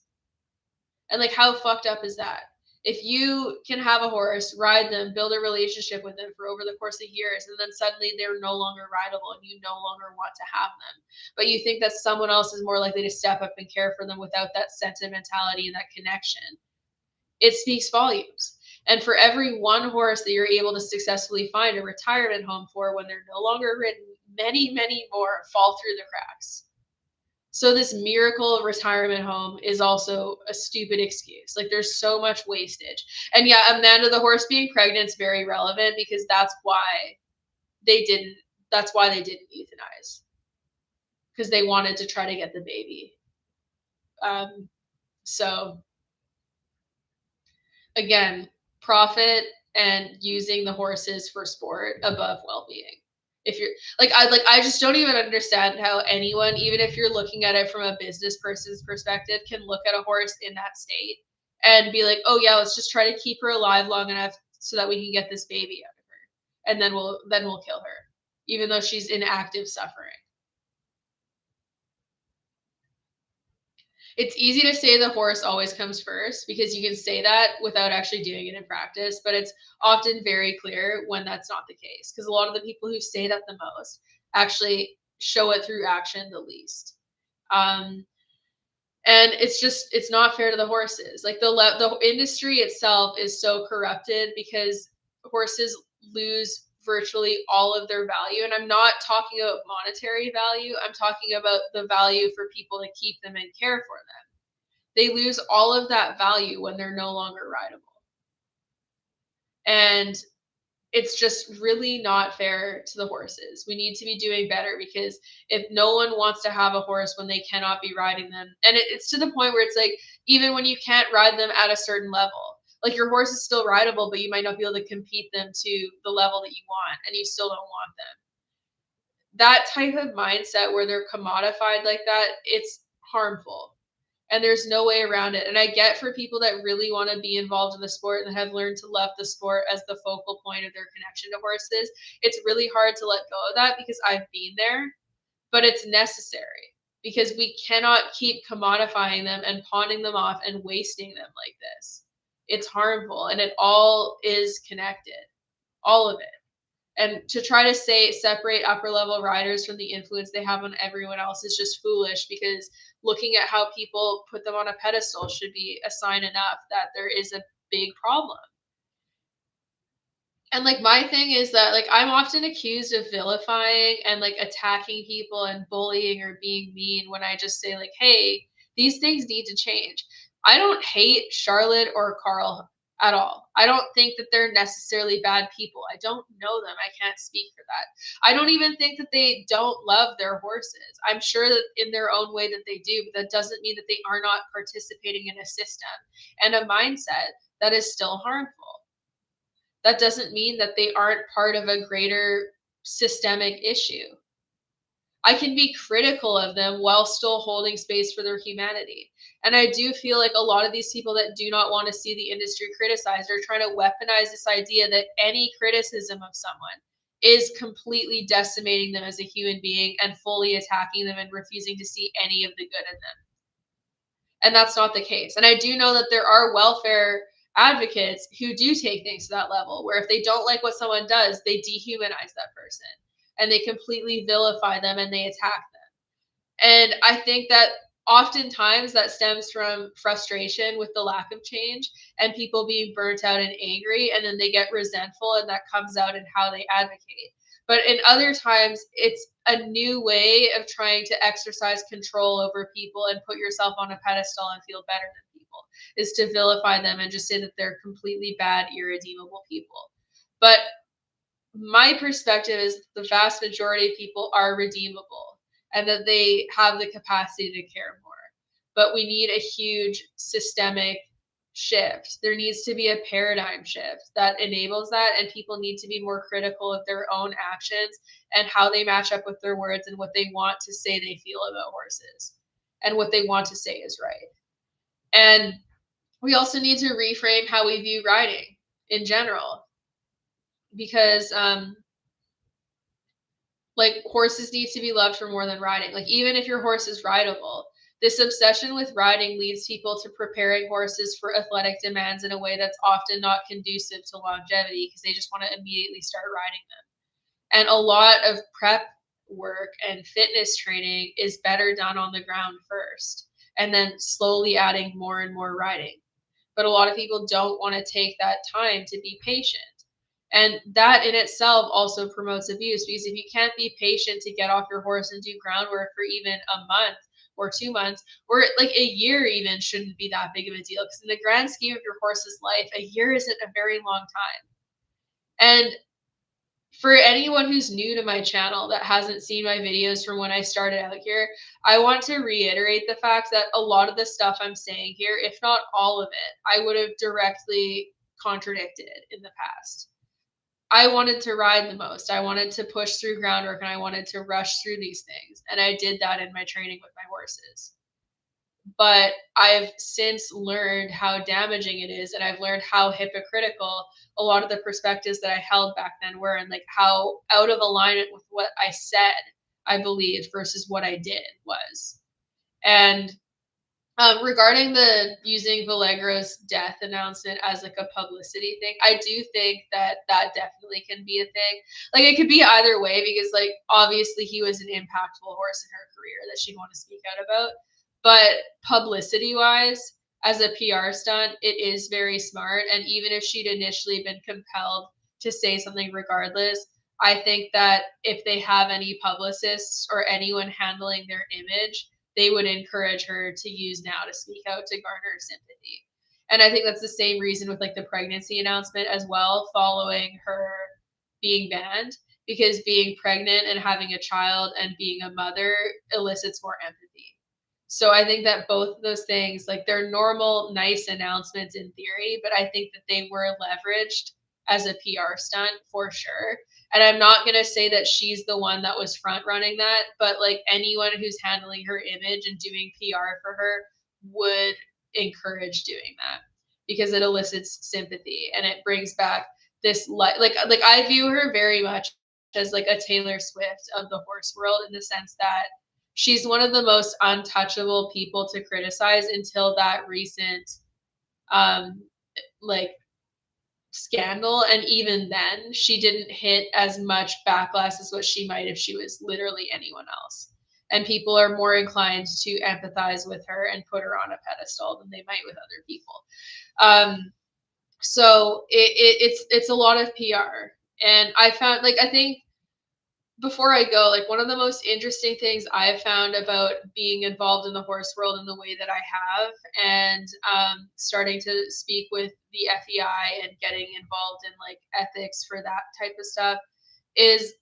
And like, how fucked up is that? If you can have a horse, ride them, build a relationship with them for over the course of years, and then suddenly they're no longer rideable and you no longer want to have them, but you think that someone else is more likely to step up and care for them without that sentimentality and that connection, it speaks volumes. And for every one horse that you're able to successfully find a retirement home for when they're no longer ridden, many more fall through the cracks. So this miracle retirement home is also a stupid excuse. Like, there's so much wastage. And yeah, Amanda the horse being pregnant is very relevant because that's why they didn't euthanize. Because they wanted to try to get the baby. So again, profit and using the horses for sport above well-being. If you're I just don't even understand how anyone, even if you're looking at it from a business person's perspective, can look at a horse in that state and be like, oh yeah, let's just try to keep her alive long enough so that we can get this baby out of her, and then we'll kill her, even though she's in active suffering. It's easy to say the horse always comes first because you can say that without actually doing it in practice, but it's often very clear when that's not the case, because a lot of the people who say that the most actually show it through action the least. And it's not fair to the horses. Like, the industry itself is so corrupted because horses lose virtually all of their value. And I'm not talking about monetary value. I'm talking about the value for people to keep them and care for them. They lose all of that value when they're no longer rideable. And it's just really not fair to the horses. We need to be doing better, because if no one wants to have a horse when they cannot be riding them, and it's to the point where it's like, even when you can't ride them at a certain level, like your horse is still rideable, but you might not be able to compete them to the level that you want, and you still don't want them. That type of mindset where they're commodified like that, it's harmful. And there's no way around it. And I get, for people that really want to be involved in the sport and have learned to love the sport as the focal point of their connection to horses, it's really hard to let go of that, because I've been there, but it's necessary, because we cannot keep commodifying them and pawning them off and wasting them like this. It's harmful, and it all is connected, all of it. And to try to say separate upper level riders from the influence they have on everyone else is just foolish, because looking at how people put them on a pedestal should be a sign enough that there is a big problem. And like, my thing is that, like, I'm often accused of vilifying and like attacking people and bullying or being mean when I just say like, hey, these things need to change. I don't hate Charlotte or Carl at all. I don't think that they're necessarily bad people. I don't know them. I can't speak for that. I don't even think that they don't love their horses. I'm sure that in their own way that they do, but that doesn't mean that they are not participating in a system and a mindset that is still harmful. That doesn't mean that they aren't part of a greater systemic issue. I can be critical of them while still holding space for their humanity. And I do feel like a lot of these people that do not want to see the industry criticized are trying to weaponize this idea that any criticism of someone is completely decimating them as a human being and fully attacking them and refusing to see any of the good in them. And that's not the case. And I do know that there are welfare advocates who do take things to that level, where if they don't like what someone does, they dehumanize that person and they completely vilify them and they attack them. And I think that oftentimes that stems from frustration with the lack of change and people being burnt out and angry, and then they get resentful, and that comes out in how they advocate. But in other times, it's a new way of trying to exercise control over people and put yourself on a pedestal and feel better than people, is to vilify them and just say that they're completely bad, irredeemable people. But my perspective is the vast majority of people are redeemable and that they have the capacity to care more. But we need a huge systemic shift. There needs to be a paradigm shift that enables that, and people need to be more critical of their own actions and how they match up with their words and what they want to say they feel about horses and what they want to say is right. And we also need to reframe how we view riding in general, because like, horses need to be loved for more than riding. Like, even if your horse is rideable, this obsession with riding leads people to preparing horses for athletic demands in a way that's often not conducive to longevity, because they just want to immediately start riding them. And a lot of prep work and fitness training is better done on the ground first, and then slowly adding more and more riding. But a lot of people don't want to take that time to be patient. And that in itself also promotes abuse, because if you can't be patient to get off your horse and do groundwork for even a month or 2 months or like a year, even shouldn't be that big of a deal, because in the grand scheme of your horse's life, a year isn't a very long time. And for anyone who's new to my channel that hasn't seen my videos from when I started out here, I want to reiterate the fact that a lot of the stuff I'm saying here, if not all of it, I would have directly contradicted in the past. I wanted to ride the most. I wanted to push through groundwork, and I wanted to rush through these things. And I did that in my training with my horses. But I've since learned how damaging it is, and I've learned how hypocritical a lot of the perspectives that I held back then were, and like how out of alignment with what I said I believed versus what I did was. And regarding the using Valegro's death announcement as like a publicity thing, I do think that that definitely can be a thing. Like, it could be either way, because like obviously he was an impactful horse in her career that she'd want to speak out about. But publicity wise, as a PR stunt, it is very smart. And even if she'd initially been compelled to say something regardless, I think that if they have any publicists or anyone handling their image, they would encourage her to use now to speak out to garner sympathy. And I think that's the same reason with like the pregnancy announcement as well, following her being banned because being pregnant and having a child and being a mother elicits more empathy. So I think that both of those things, like they're normal, nice announcements in theory, but I think that they were leveraged as a PR stunt for sure. And I'm not going to say that she's the one that was front running that, but like anyone who's handling her image and doing PR for her would encourage doing that because it elicits sympathy and it brings back this like I view her very much as like a Taylor Swift of the horse world in the sense that she's one of the most untouchable people to criticize until that recent um like scandal, and even then she didn't hit as much backlash as what she might if she was literally anyone else, and people are more inclined to empathize with her and put her on a pedestal than they might with other people. So it's a lot of PR, and I found like I think before I go, like one of the most interesting things I've found about being involved in the horse world in the way that I have, and starting to speak with the FEI and getting involved in like ethics for that type of stuff, is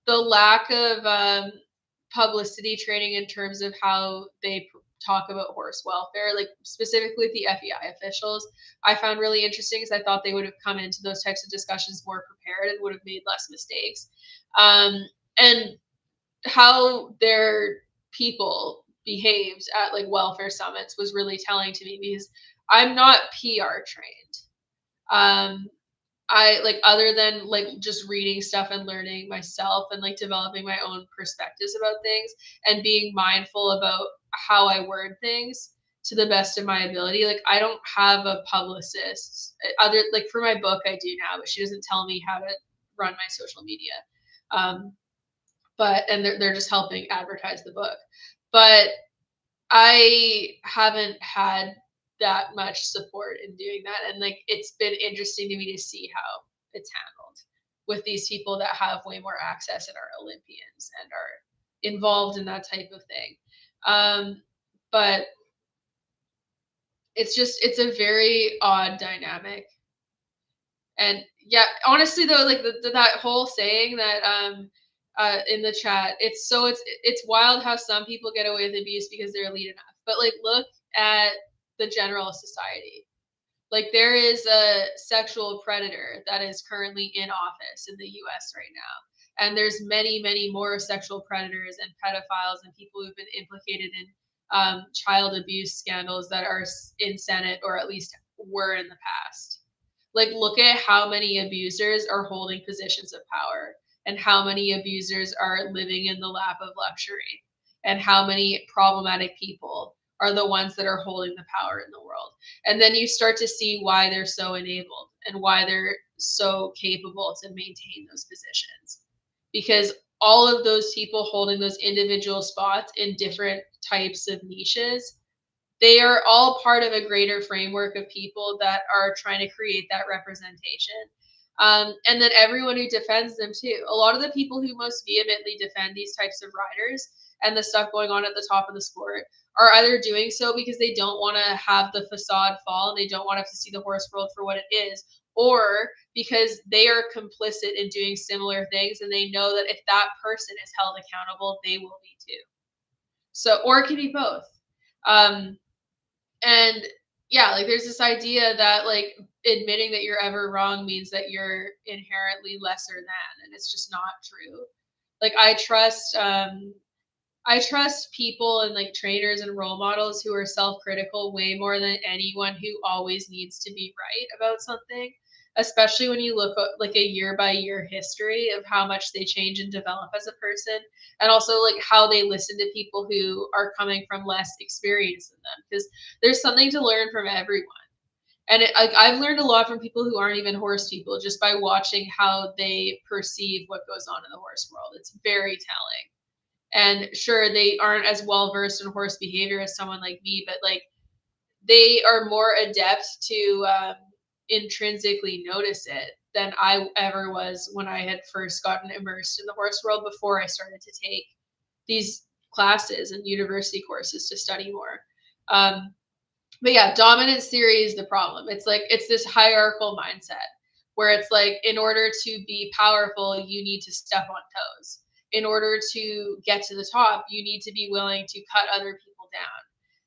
the lack of publicity training in terms of how they talk about horse welfare, like specifically the FEI officials. I found really interesting because I thought they would have come into those types of discussions more prepared and would have made less mistakes. And how their people behaved at like welfare summits was really telling to me because I'm not PR trained. I like other than like just reading stuff and learning myself and like developing my own perspectives about things and being mindful about how I word things to the best of my ability. Like I don't have a publicist other like for my book I do now, but she doesn't tell me how to run my social media. But and they're just helping advertise the book. But I haven't had that much support in doing that, and like it's been interesting to me to see how it's handled with these people that have way more access and are Olympians and are involved in that type of thing. But it's a very odd dynamic. And yeah, honestly though, like that whole saying that in the chat, it's wild how some people get away with abuse because they're elite enough. But like look at the general society. Like there is a sexual predator that is currently in office in the US right now. And there's many, many more sexual predators and pedophiles and people who've been implicated in child abuse scandals that are in Senate or at least were in the past. Like look at how many abusers are holding positions of power and how many abusers are living in the lap of luxury and how many problematic people are the ones that are holding the power in the world. And then you start to see why they're so enabled and why they're so capable to maintain those positions. Because all of those people holding those individual spots in different types of niches, they are all part of a greater framework of people that are trying to create that representation. And then everyone who defends them too. A lot of the people who most vehemently defend these types of riders and the stuff going on at the top of the sport are either doing so because they don't want to have the facade fall and they don't want to see the horse world for what it is, or because they are complicit in doing similar things and they know that if that person is held accountable, they will be too. So, or it can be both. And yeah, like there's this idea that like admitting that you're ever wrong means that you're inherently lesser than, and it's just not true. Like I trust people and like trainers and role models who are self-critical way more than anyone who always needs to be right about something, especially when you look at like a year by year history of how much they change and develop as a person, and also like how they listen to people who are coming from less experience than them, because there's something to learn from everyone. And I've learned a lot from people who aren't even horse people just by watching how they perceive what goes on in the horse world. It's very telling. And sure, they aren't as well versed in horse behavior as someone like me, but like they are more adept to intrinsically notice it than I ever was when I had first gotten immersed in the horse world before I started to take these classes and university courses to study more. But yeah, dominance theory is the problem. It's like it's this hierarchical mindset where it's like, in order to be powerful, you need to step on toes. In order to get to the top, you need to be willing to cut other people down.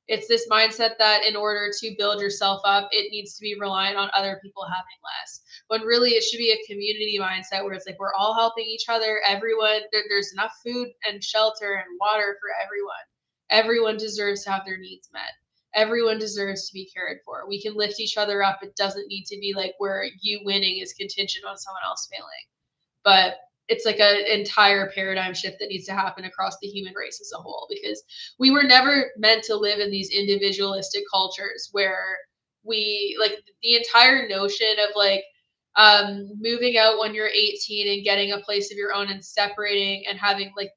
It's this mindset that in order to build yourself up, it needs to be reliant on other people having less. When really it should be a community mindset where it's like we're all helping each other. Everyone, there's enough food and shelter and water for everyone. Everyone deserves to have their needs met. Everyone deserves to be cared for. We can lift each other up. It doesn't need to be like where you winning is contingent on someone else failing. But it's like an entire paradigm shift that needs to happen across the human race as a whole, because we were never meant to live in these individualistic cultures where we like the entire notion of like moving out when you're 18 and getting a place of your own and separating and having like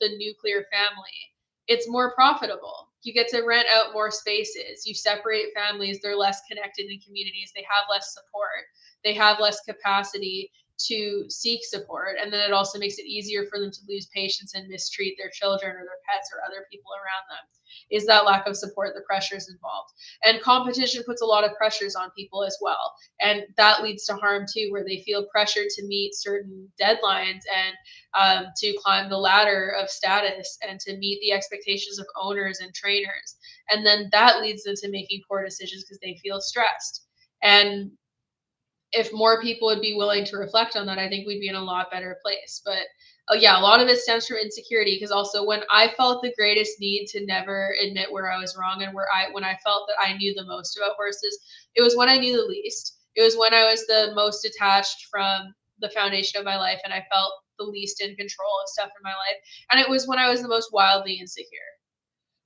the nuclear family. It's more profitable. You get to rent out more spaces. You separate families, they're less connected in communities, they have less support, they have less capacity to seek support. And then it also makes it easier for them to lose patience and mistreat their children or their pets or other people around them. Is that lack of support, the pressures involved. And competition puts a lot of pressures on people as well. And that leads to harm too, where they feel pressured to meet certain deadlines and to climb the ladder of status and to meet the expectations of owners and trainers. And then that leads them to making poor decisions because they feel stressed. And if more people would be willing to reflect on that, I think we'd be in a lot better place. But yeah, a lot of it stems from insecurity, because also when I felt the greatest need to never admit where I was wrong and when I felt that I knew the most about horses, it was when I knew the least. It was when I was the most detached from the foundation of my life and I felt the least in control of stuff in my life. And it was when I was the most wildly insecure.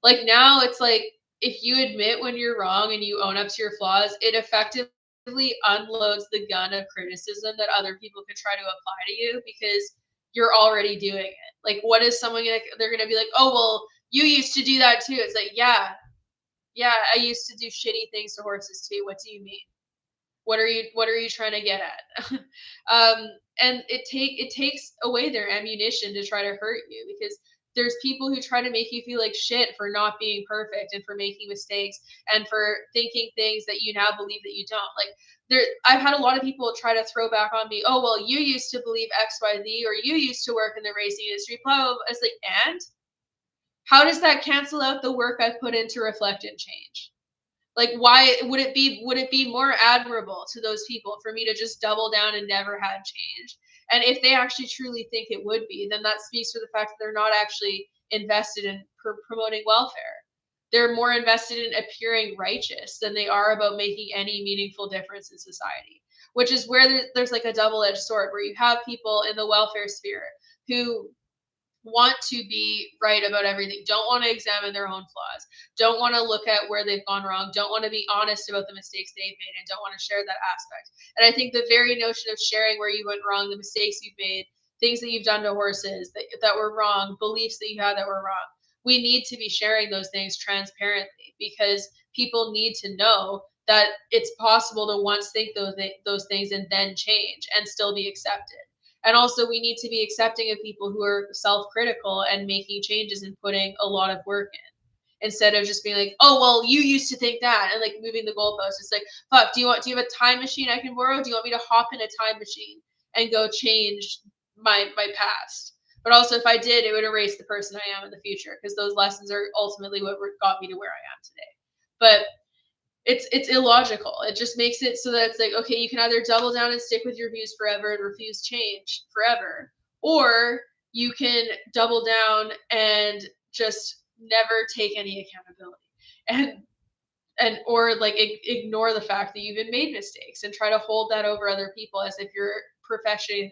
Like now it's like, if you admit when you're wrong and you own up to your flaws, it effectively unloads the gun of criticism that other people could try to apply to you, because you're already doing it. Like, what is someone gonna, they're gonna be like, oh, well, you used to do that too. It's like, yeah, I used to do shitty things to horses too. What do you mean? What are you trying to get at? And it takes away their ammunition to try to hurt you, because there's people who try to make you feel like shit for not being perfect and for making mistakes and for thinking things that you now believe that you don't. Like, I've had a lot of people try to throw back on me, oh, well, you used to believe XYZ, or you used to work in the racing industry, blah, blah, blah. It's like, and how does that cancel out the work I've put in to reflect and change? Like, why would it be more admirable to those people for me to just double down and never had change? And if they actually truly think it would be, then that speaks to the fact that they're not actually invested in promoting welfare. They're more invested in appearing righteous than they are about making any meaningful difference in society, which is where there's like a double-edged sword, where you have people in the welfare sphere who want to be right about everything, don't want to examine their own flaws, don't want to look at where they've gone wrong, don't want to be honest about the mistakes they've made, and don't want to share that aspect. And I think the very notion of sharing where you went wrong, the mistakes you've made, things that you've done to horses that were wrong, beliefs that you had that were wrong, we need to be sharing those things transparently, because people need to know that it's possible to once think those things and then change and still be accepted. And also, we need to be accepting of people who are self-critical and making changes and putting a lot of work in, instead of just being like, oh, well, you used to think that, and like moving the goalposts. It's like, fuck, do you have a time machine I can borrow? Do you want me to hop in a time machine and go change my past? But also, if I did, it would erase the person I am in the future, because those lessons are ultimately what got me to where I am today. But it's illogical. It just makes it so that it's like, okay, you can either double down and stick with your views forever and refuse change forever, or you can double down and just never take any accountability or like ignore the fact that you've been made mistakes and try to hold that over other people as if you're perfectionistic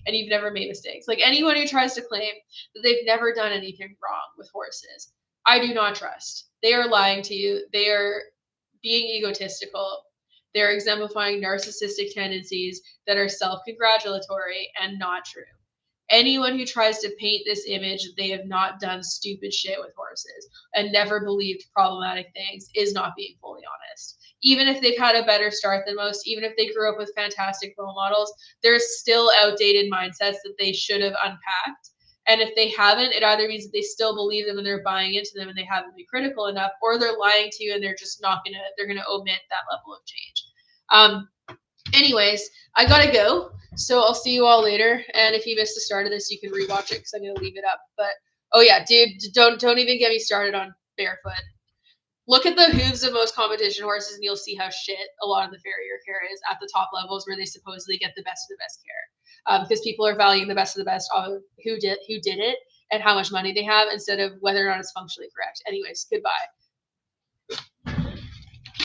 and you've never made mistakes. Like, anyone who tries to claim that they've never done anything wrong with horses, I do not trust. They are lying to you. They are being egotistical. They're exemplifying narcissistic tendencies that are self-congratulatory and not true. Anyone who tries to paint this image that they have not done stupid shit with horses and never believed problematic things is not being fully honest. Even if they've had a better start than most, even if they grew up with fantastic role models, there's still outdated mindsets that they should have unpacked. And if they haven't, it either means that they still believe them and they're buying into them and they haven't been critical enough, or they're lying to you and they're just not they're gonna omit that level of change. Anyways, I gotta go. So I'll see you all later. And if you missed the start of this, you can rewatch it because I'm gonna leave it up. But oh yeah, dude, don't even get me started on barefoot. Look at the hooves of most competition horses, and you'll see how shit a lot of the farrier care is at the top levels where they supposedly get the best of the best care. Because people are valuing the best of the best on who did it and how much money they have instead of whether or not it's functionally correct. Anyways, goodbye.